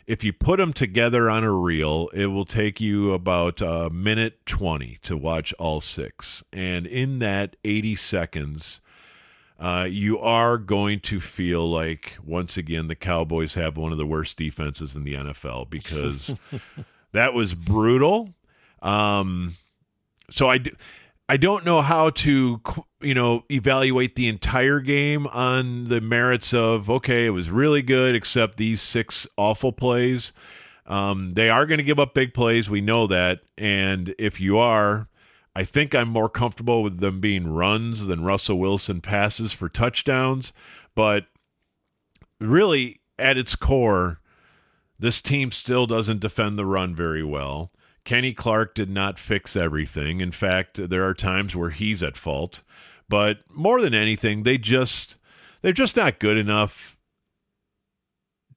Speaker 2: if you put them together on a reel, it will take you about a minute 20 to watch all 6. And in that 80 seconds, you are going to feel like, once again, the Cowboys have one of the worst defenses in the NFL because that was brutal. So I don't know how to, evaluate the entire game on the merits of, okay, it was really good except these 6 awful plays. They are going to give up big plays. We know that. And if you are, I think I'm more comfortable with them being runs than Russell Wilson passes for touchdowns. But really, at its core, this team still doesn't defend the run very well. Kenny Clark did not fix everything. In fact, there are times where he's at fault. But more than anything, they're just not good enough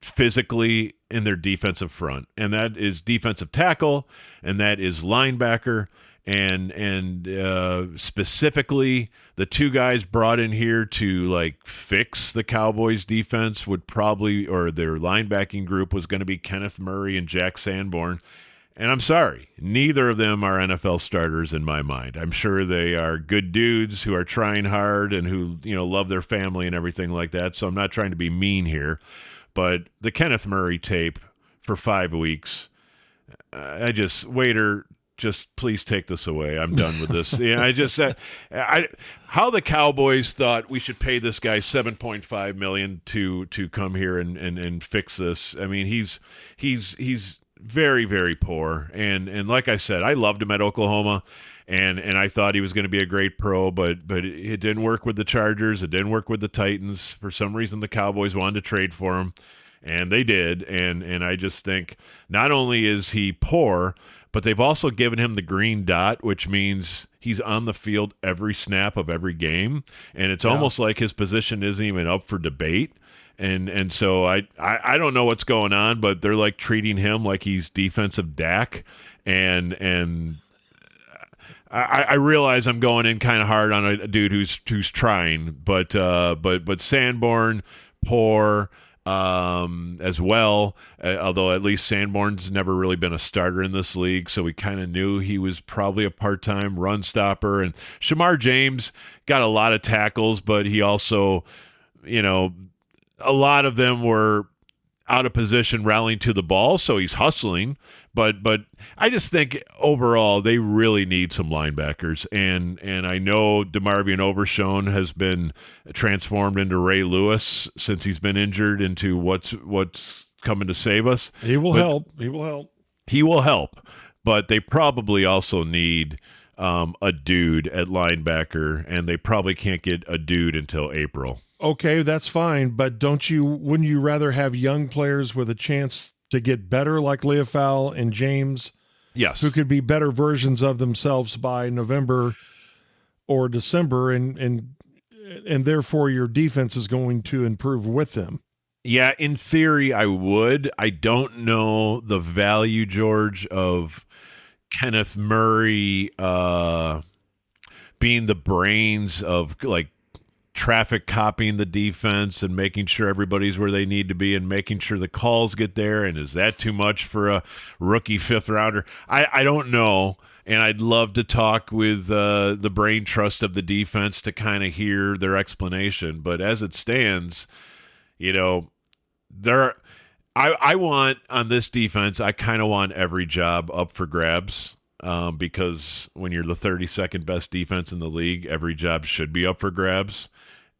Speaker 2: physically in their defensive front. And that is defensive tackle, and that is linebacker, and specifically the 2 guys brought in here to fix the Cowboys defense would probably, or their linebacking group was going to be Kenneth Murray and Jack Sanborn. And I'm sorry, neither of them are NFL starters in my mind. I'm sure they are good dudes who are trying hard and who, love their family and everything like that. So I'm not trying to be mean here. But the Kenneth Murray tape for 5 weeks, waiter, just please take this away. I'm done with this. How the Cowboys thought we should pay this guy $7.5 million to come here and fix this. I mean, he's very, very poor. And like I said, I loved him at Oklahoma, and I thought he was going to be a great pro, but it didn't work with the Chargers. It didn't work with the Titans. For some reason, the Cowboys wanted to trade for him, and they did. And I just think not only is he poor, but they've also given him the green dot, which means he's on the field every snap of every game, and it's almost like his position isn't even up for debate. And so I don't know what's going on, but they're like treating him like he's defensive Dak, and I realize I'm going in kind of hard on a dude who's trying, but Sanborn poor as well. Although at least Sanborn's never really been a starter in this league, so we kind of knew he was probably a part-time run stopper. And Shamar James got a lot of tackles, but he also, a lot of them were out of position rallying to the ball, so he's hustling. But I just think overall they really need some linebackers. And I know DeMarvion Overshown has been transformed into Ray Lewis since he's been injured, into what's coming to save us.
Speaker 1: He will help.
Speaker 2: He will help. But they probably also need a dude at linebacker, and they probably can't get a dude until April.
Speaker 1: Okay, that's fine, but wouldn't you rather have young players with a chance to get better, like Leofau and James?
Speaker 2: Yes.
Speaker 1: Who could be better versions of themselves by November or December, and therefore your defense is going to improve with them.
Speaker 2: Yeah, in theory, I would. I don't know the value, George, of Kenneth Murray being the brains of, like, traffic copying the defense and making sure everybody's where they need to be and making sure the calls get there. And is that too much for a rookie fifth rounder? I don't know. And I'd love to talk with the brain trust of the defense to kind of hear their explanation. But as it stands, I want on this defense, I kind of want every job up for grabs. Because when you're the 32nd best defense in the league, every job should be up for grabs.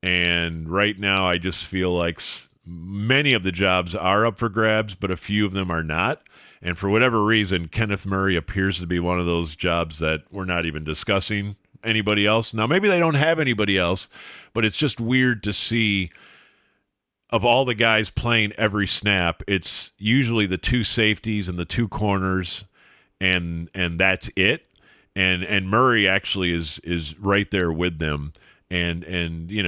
Speaker 2: And right now, I just feel like many of the jobs are up for grabs, but a few of them are not. And for whatever reason, Kenneth Murray appears to be one of those jobs that we're not even discussing anybody else. Now, maybe they don't have anybody else, but it's just weird to see, of all the guys playing every snap, it's usually the two safeties and the two corners, and that's it. And Murray actually is right there with them. And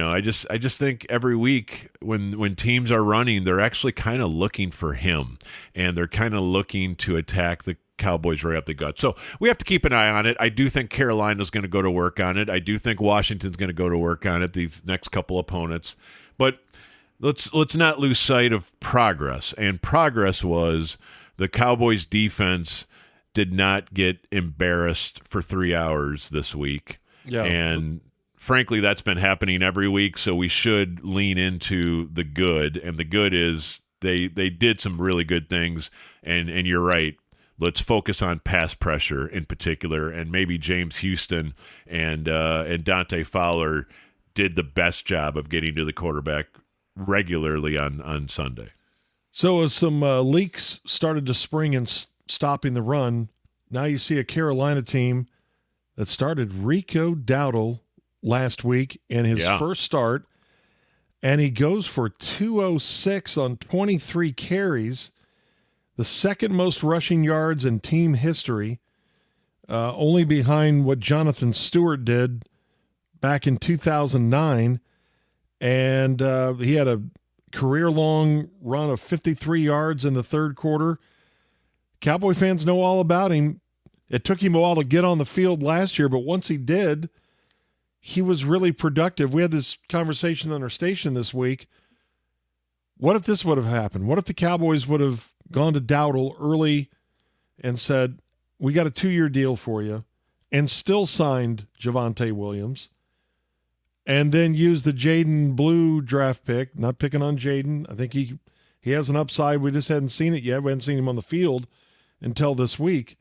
Speaker 2: I just think every week when teams are running, they're actually kind of looking for him, and they're kind of looking to attack the Cowboys right up the gut. So we have to keep an eye on it. I do think Carolina's going to go to work on it. I do think Washington's going to go to work on it, these next couple opponents. But let's not lose sight of progress. And progress was the Cowboys defense did not get embarrassed for 3 hours this week.
Speaker 1: Yeah.
Speaker 2: And frankly, that's been happening every week, so we should lean into the good. And the good is they did some really good things, and you're right. Let's focus on pass pressure in particular, and maybe James Houston and Dante Fowler did the best job of getting to the quarterback regularly on Sunday.
Speaker 1: So as some leaks started to spring and stopping the run, now you see a Carolina team that started Rico Dowdle last week in his first start, and he goes for 206 on 23 carries, the second most rushing yards in team history, only behind what Jonathan Stewart did back in 2009. And he had a career-long run of 53 yards in the third quarter. Cowboy fans know all about him. It took him a while to get on the field last year, but once he did, he was really productive. We had this conversation on our station this week. What if this would have happened? What if the Cowboys would have gone to Dowdle early and said, we got a 2-year deal for you, and still signed Javonte Williams, and then used the Jaden Blue draft pick, not picking on Jaden. I think he has an upside. We just hadn't seen it yet. We hadn't seen him on the field until this week.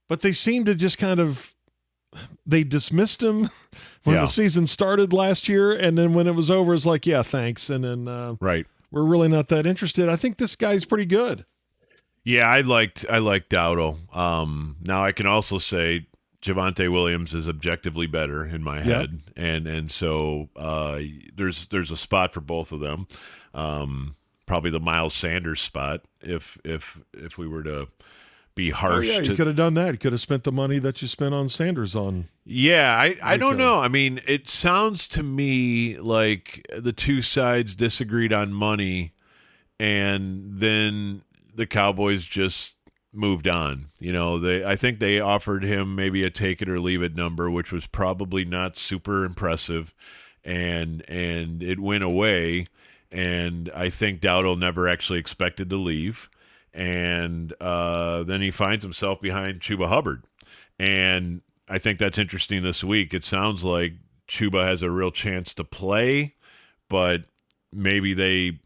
Speaker 1: But they seem to just kind of – they dismissed him when the season started last year, and then when it was over, it's like, yeah, thanks. And then
Speaker 2: right.
Speaker 1: We're really not that interested. I think this guy's pretty good.
Speaker 2: Yeah, I liked Dowdle. Now I can also say Javonte Williams is objectively better in my head, and so there's a spot for both of them. Probably the Miles Sanders spot if we were to be harsh.
Speaker 1: Oh, yeah, you could have done that. You could have spent the money that you spent on Sanders on.
Speaker 2: Yeah, I don't know. I mean, it sounds to me like the two sides disagreed on money, and then the Cowboys just moved on. You know, I think they offered him maybe a take it or leave it number, which was probably not super impressive, and it went away. And I think Dowdle never actually expected to leave. And then he finds himself behind Chuba Hubbard. And I think that's interesting this week. It sounds like Chuba has a real chance to play, but maybe they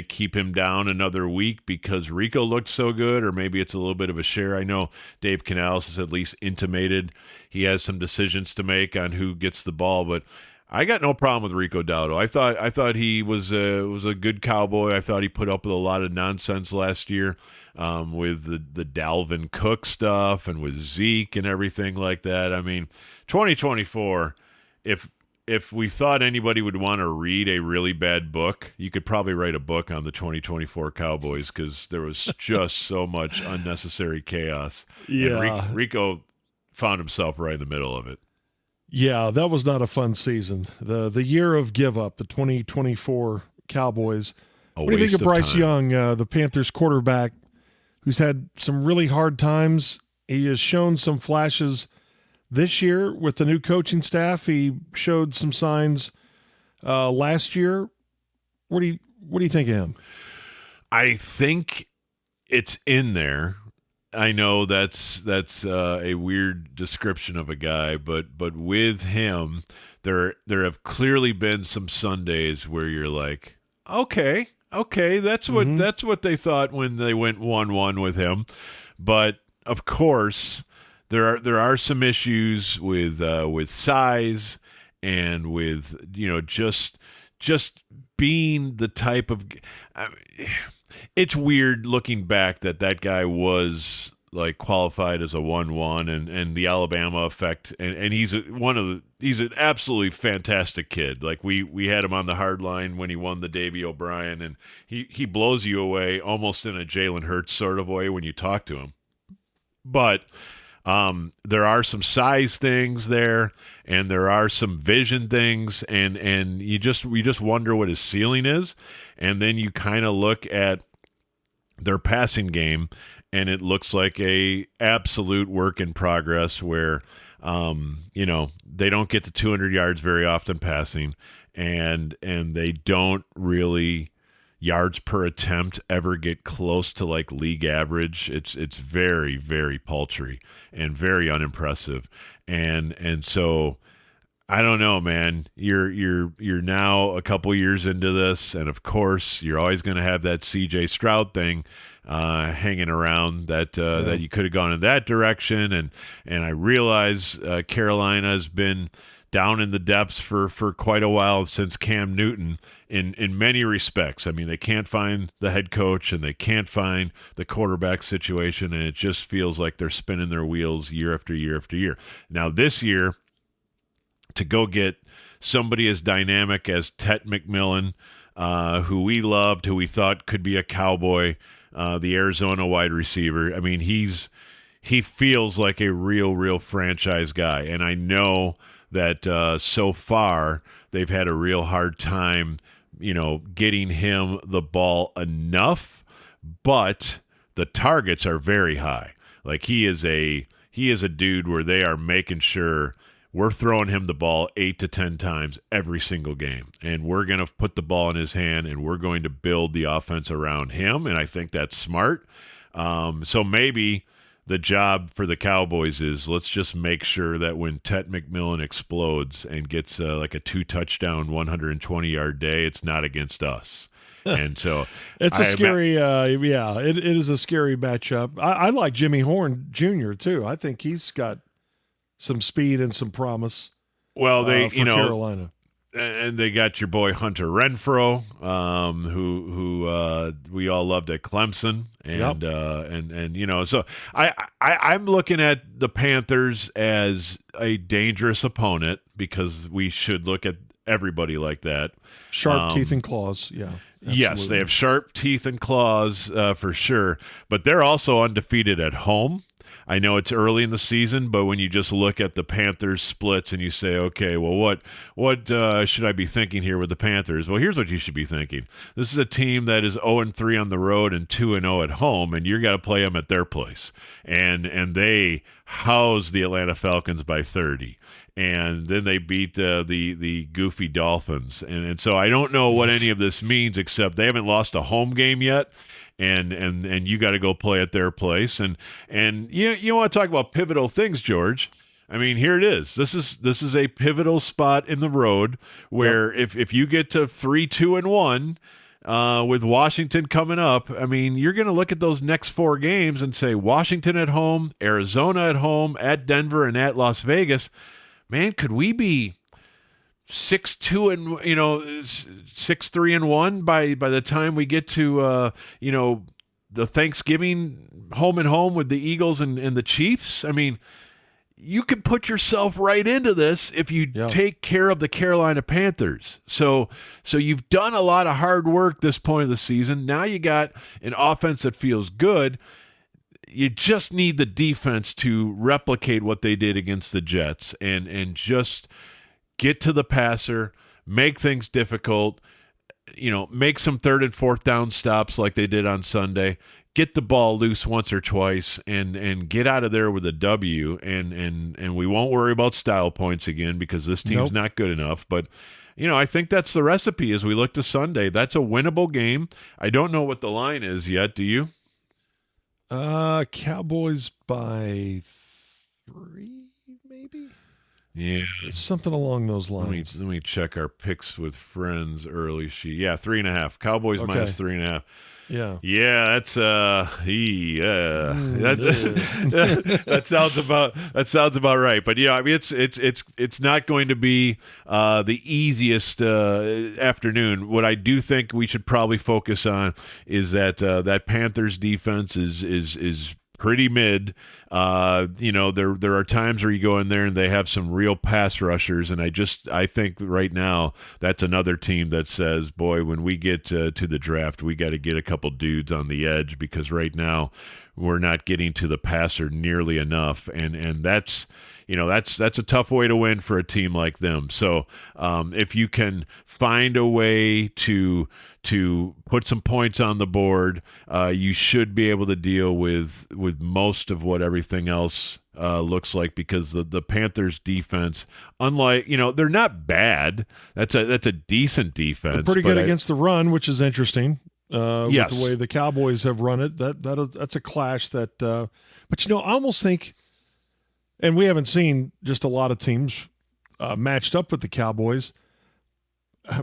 Speaker 2: keep him down another week because Rico looked so good, or maybe it's a little bit of a share. I know Dave Canales has at least intimated he has some decisions to make on who gets the ball, but I got no problem with Rico Dowdle. I thought he was a good Cowboy. I thought he put up with a lot of nonsense last year with the Dalvin Cook stuff and with Zeke and everything like that. I mean, 2024, if we thought anybody would want to read a really bad book, you could probably write a book on the 2024 Cowboys because there was just so much unnecessary chaos.
Speaker 1: Yeah.
Speaker 2: And Rico found himself right in the middle of it.
Speaker 1: Yeah, that was not a fun season. The year of give up, the 2024 Cowboys. What do you think of Bryce Young, the Panthers quarterback, who's had some really hard times? He has shown some flashes this year with the new coaching staff. He showed some signs last year. What do you think of him?
Speaker 2: I think it's in there. I know that's a weird description of a guy, but with him, there have clearly been some Sundays where you're like, okay, that's what they thought when they went 1-1 with him. But of course, there are some issues with size and with just being the type of. It's weird looking back that guy was like qualified as a 1-1 and the Alabama effect, and he's an absolutely fantastic kid. Like we had him on the hard line when he won the Davey O'Brien, and he blows you away almost in a Jalen Hurts sort of way when you talk to him. But there are some size things there, and there are some vision things, and we just wonder what his ceiling is. And then you kind of look at their passing game, and it looks like a absolute work in progress where, they don't get to 200 yards very often passing, and they don't really yards per attempt ever get close to like league average. It's very, very paltry and very unimpressive. And so I don't know, man. You're now a couple years into this, and of course, you're always going to have that C.J. Stroud thing hanging around that you could have gone in that direction. And I realize Carolina has been down in the depths for quite a while since Cam Newton in many respects. I mean, they can't find the head coach and they can't find the quarterback situation, and it just feels like they're spinning their wheels year after year after year. Now this year, to go get somebody as dynamic as Tet McMillan, who we loved, who we thought could be a Cowboy, the Arizona wide receiver. I mean, he feels like a real franchise guy. And I know that so far they've had a real hard time, getting him the ball enough, but the targets are very high. Like he is a dude where they are making sure we're throwing him the ball 8 to 10 times every single game, and we're going to put the ball in his hand, and we're going to build the offense around him, and I think that's smart. So maybe the job for the Cowboys is let's just make sure that when Tet McMillan explodes and gets like a 2-touchdown, 120-yard day, it's not against us. And so
Speaker 1: it's a scary, it is a scary matchup. I like Jimmy Horn Jr. too. I think he's got some speed and some promise.
Speaker 2: Well,
Speaker 1: for Carolina.
Speaker 2: And they got your boy Hunter Renfrow, who we all loved at Clemson, and so I'm looking at the Panthers as a dangerous opponent because we should look at everybody like that.
Speaker 1: Sharp teeth and claws, yeah. Absolutely.
Speaker 2: Yes, they have sharp teeth and claws for sure, but they're also undefeated at home. I know it's early in the season, but when you just look at the Panthers splits and you say, okay, well, what should I be thinking here with the Panthers? Well, here's what you should be thinking. This is a team that is 0-3 on the road and 2-0 at home, and you're got to play them at their place. And they housed the Atlanta Falcons by 30. And then they beat the goofy Dolphins. And so I don't know what any of this means, except they haven't lost a home game yet. And you got to go play at their place. And you want to talk about pivotal things, George. I mean, here it is. This is a pivotal spot in the road where if you get to 3-2-1 with Washington coming up, I mean, you're going to look at those next 4 games and say Washington at home, Arizona at home, at Denver, and at Las Vegas. Man, could we be 6-2 and 6-3-1 by the time we get to the Thanksgiving home and home with the Eagles and the Chiefs? I mean, you could put yourself right into this if you take care of the Carolina Panthers. So you've done a lot of hard work this point of the season. Now you got an offense that feels good. You just need the defense to replicate what they did against the Jets and just get to the passer, make things difficult, make some 3rd and 4th down stops like they did on Sunday, get the ball loose once or twice and get out of there with a W. And we won't worry about style points again because this team's not good enough. But, I think that's the recipe as we look to Sunday. That's a winnable game. I don't know what the line is yet. Do you?
Speaker 1: Cowboys by 3, maybe?
Speaker 2: Yeah.
Speaker 1: Something along those lines.
Speaker 2: Let me check our picks with friends early. 3.5. Cowboys minus 3.5.
Speaker 1: Yeah.
Speaker 2: Yeah, that's that sounds about right. But I mean it's not going to be the easiest afternoon. What I do think we should probably focus on is that Panthers defense is pretty mid. There are times where you go in there and they have some real pass rushers, and I think right now that's another team that says, boy, when we get to the draft, we got to get a couple dudes on the edge because right now we're not getting to the passer nearly enough, and that's a tough way to win for a team like them. So if you can find a way to put some points on the board, you should be able to deal with most of what everything else looks like because the Panthers defense, unlike they're not bad. That's a decent defense.
Speaker 1: They're pretty good against the run, which is interesting.
Speaker 2: Yes.
Speaker 1: With the way the Cowboys have run it, that's a clash that. But I almost think. And we haven't seen just a lot of teams matched up with the Cowboys.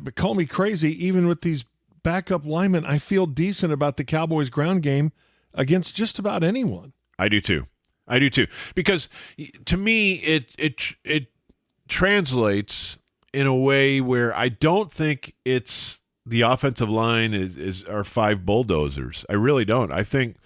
Speaker 1: But call me crazy, even with these backup linemen, I feel decent about the Cowboys' ground game against just about anyone.
Speaker 2: I do too. Because to me, it translates in a way where I don't think it's the offensive line are 5 bulldozers. I really don't. I think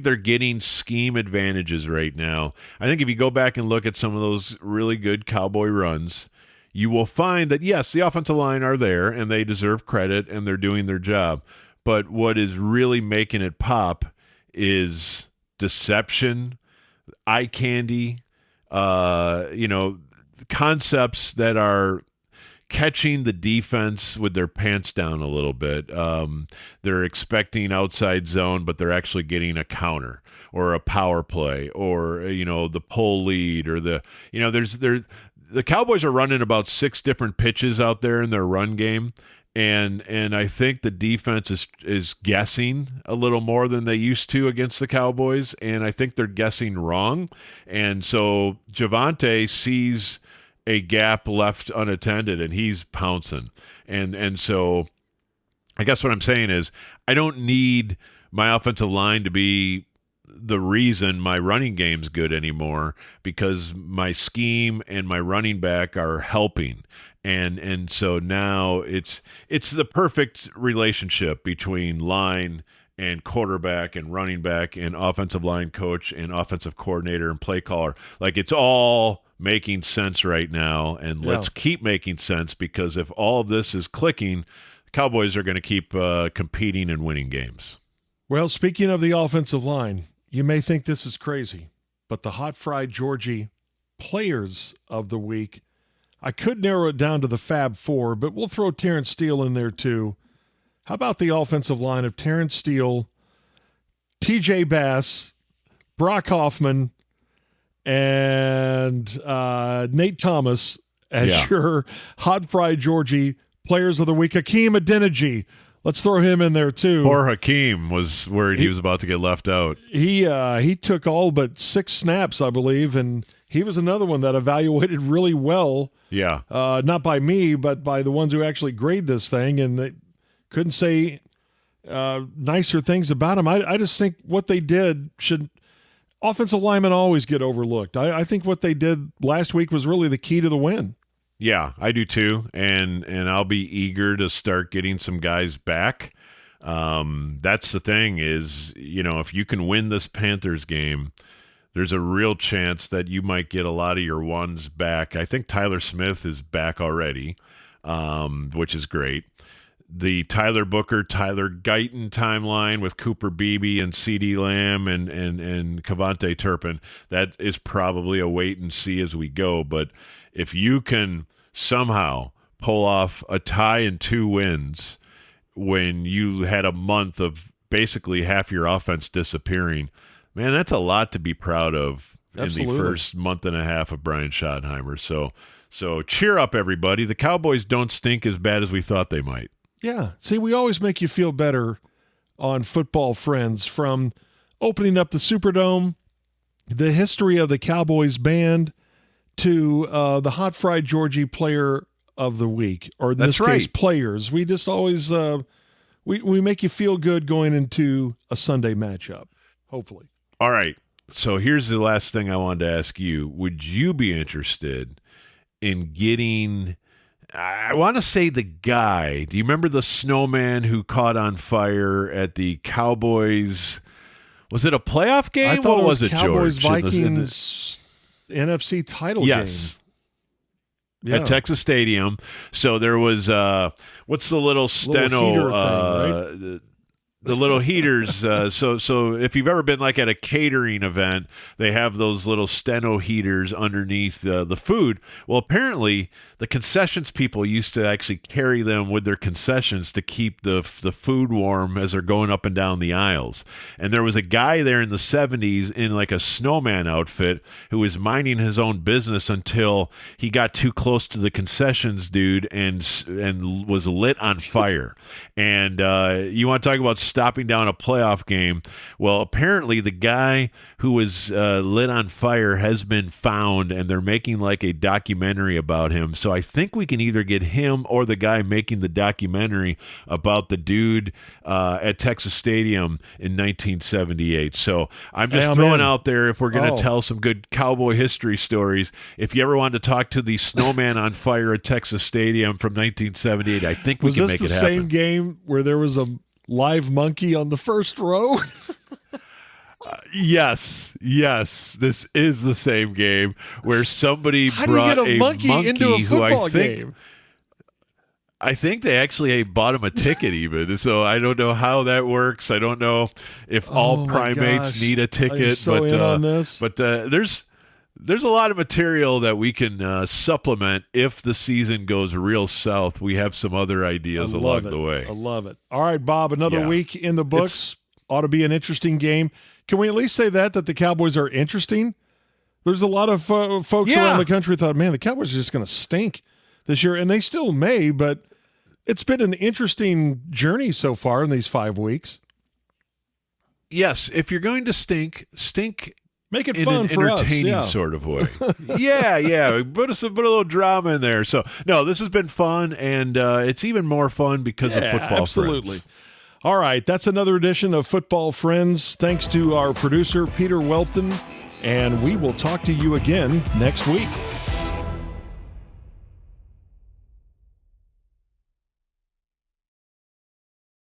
Speaker 2: they're getting scheme advantages right now. I think if you go back and look at some of those really good Cowboy runs, you will find that, yes, the offensive line are there and they deserve credit and they're doing their job. But what is really making it pop is deception, eye candy, concepts that are catching the defense with their pants down a little bit. They're expecting outside zone, but they're actually getting a counter or a power play or, the pull lead or the Cowboys are running about 6 different pitches out there in their run game. And I think the defense is guessing a little more than they used to against the Cowboys, and I think they're guessing wrong. And so Javonte sees a gap left unattended, and he's pouncing. And so I guess what I'm saying is I don't need my offensive line to be the reason my running game's good anymore, because my scheme and my running back are helping. And so now it's the perfect relationship between line and quarterback and running back and offensive line coach and offensive coordinator and play caller. Like, it's all making sense right now, and let's keep making sense, because if all of this is clicking, the Cowboys are going to keep competing and winning games.
Speaker 1: Well, speaking of the offensive line, you may think this is crazy, but the Hot Fried Georgie Players of the Week, I could narrow it down to the Fab Four, but we'll throw Terrence Steele in there too. How about the offensive line of Terrence Steele, TJ Bass, Brock Hoffman, and Nate Thomas as your Hot Fried Georgie Players of the Week? Hakeem Adeniji, let's throw him in there too.
Speaker 2: Poor Hakeem was worried he was about to get left out.
Speaker 1: He took all but 6 snaps, I believe, and he was another one that evaluated really well.
Speaker 2: Yeah.
Speaker 1: Not by me, but by the ones who actually grade this thing, and they couldn't say nicer things about him. I just think what they did should – offensive linemen always get overlooked. I think what they did last week was really the key to the win.
Speaker 2: Yeah, I do too, and I'll be eager to start getting some guys back. That's the thing is, if you can win this Panthers game, there's a real chance that you might get a lot of your ones back. I think Tyler Smith is back already, which is great. The Tyler Booker, Tyler Guyton timeline with Cooper Beebe and CeeDee Lamb and Kevontae Turpin, that is probably a wait and see as we go. But if you can somehow pull off a tie and 2 wins when you had a month of basically half your offense disappearing, man, that's a lot to be proud of. Absolutely. In the first month and a half of Brian Schottenheimer. So cheer up, everybody. The Cowboys don't stink as bad as we thought they might.
Speaker 1: Yeah. See, we always make you feel better on Football Friends, from opening up the Superdome, the history of the Cowboys Band, to the Hot Fried Georgie Player of the Week, or in this case, players. We just always we make you feel good going into a Sunday matchup, hopefully.
Speaker 2: All right. So here's the last thing I wanted to ask you. Would you be interested in getting, I want to say the guy, do you remember the snowman who caught on fire at the Cowboys? Was it a playoff game?
Speaker 1: I thought
Speaker 2: what
Speaker 1: was
Speaker 2: it,
Speaker 1: Cowboys
Speaker 2: George?
Speaker 1: Vikings NFC title game.
Speaker 2: Yes. At Texas Stadium. So there was, what's the little steno?
Speaker 1: Thing, right?
Speaker 2: The little heaters. So if you've ever been like at a catering event, they have those little steno heaters underneath the food. Well, apparently the concessions people used to actually carry them with their concessions to keep the food warm as they're going up and down the aisles. And there was a guy there in the 70s in like a snowman outfit who was minding his own business until he got too close to the concessions dude and was lit on fire. And you want to talk about stopping down a playoff game? Well, apparently the guy who was lit on fire has been found, and they're making like a documentary about him. So I think we can either get him or the guy making the documentary about the dude at Texas Stadium in 1978. So I'm just throwing out there, if we're going to tell some good Cowboy history stories, if you ever wanted to talk to the snowman on fire at Texas Stadium from 1978, I think we can make it happen.
Speaker 1: Was this the same game where there was a live monkey on the first row?
Speaker 2: Yes, this is the same game where somebody
Speaker 1: How
Speaker 2: brought
Speaker 1: do you get a monkey into a football game?
Speaker 2: I think they actually bought him a ticket even. So I don't know how that works. I don't know if all primates need a ticket.
Speaker 1: I'm so in on this.
Speaker 2: But there's a lot of material that we can supplement if the season goes real south. We have some other ideas along the way.
Speaker 1: I love it. All right, Bob, another week in the books. Ought to be an interesting game. Can we at least say that the Cowboys are interesting? There's a lot of folks around the country thought, man, the Cowboys are just going to stink this year, and they still may, but It's been an interesting journey so far in these 5 weeks.
Speaker 2: Yes, if you're going to stink
Speaker 1: Make it
Speaker 2: in
Speaker 1: fun
Speaker 2: an
Speaker 1: for us.
Speaker 2: entertaining
Speaker 1: Yeah.
Speaker 2: sort of way. yeah. Put a little drama in there. So, no, this has been fun, and it's even more fun because of Football
Speaker 1: absolutely.
Speaker 2: Friends.
Speaker 1: All right, that's another edition of Football Friends. Thanks to our producer, Peter Welton, and we will talk to you again next week.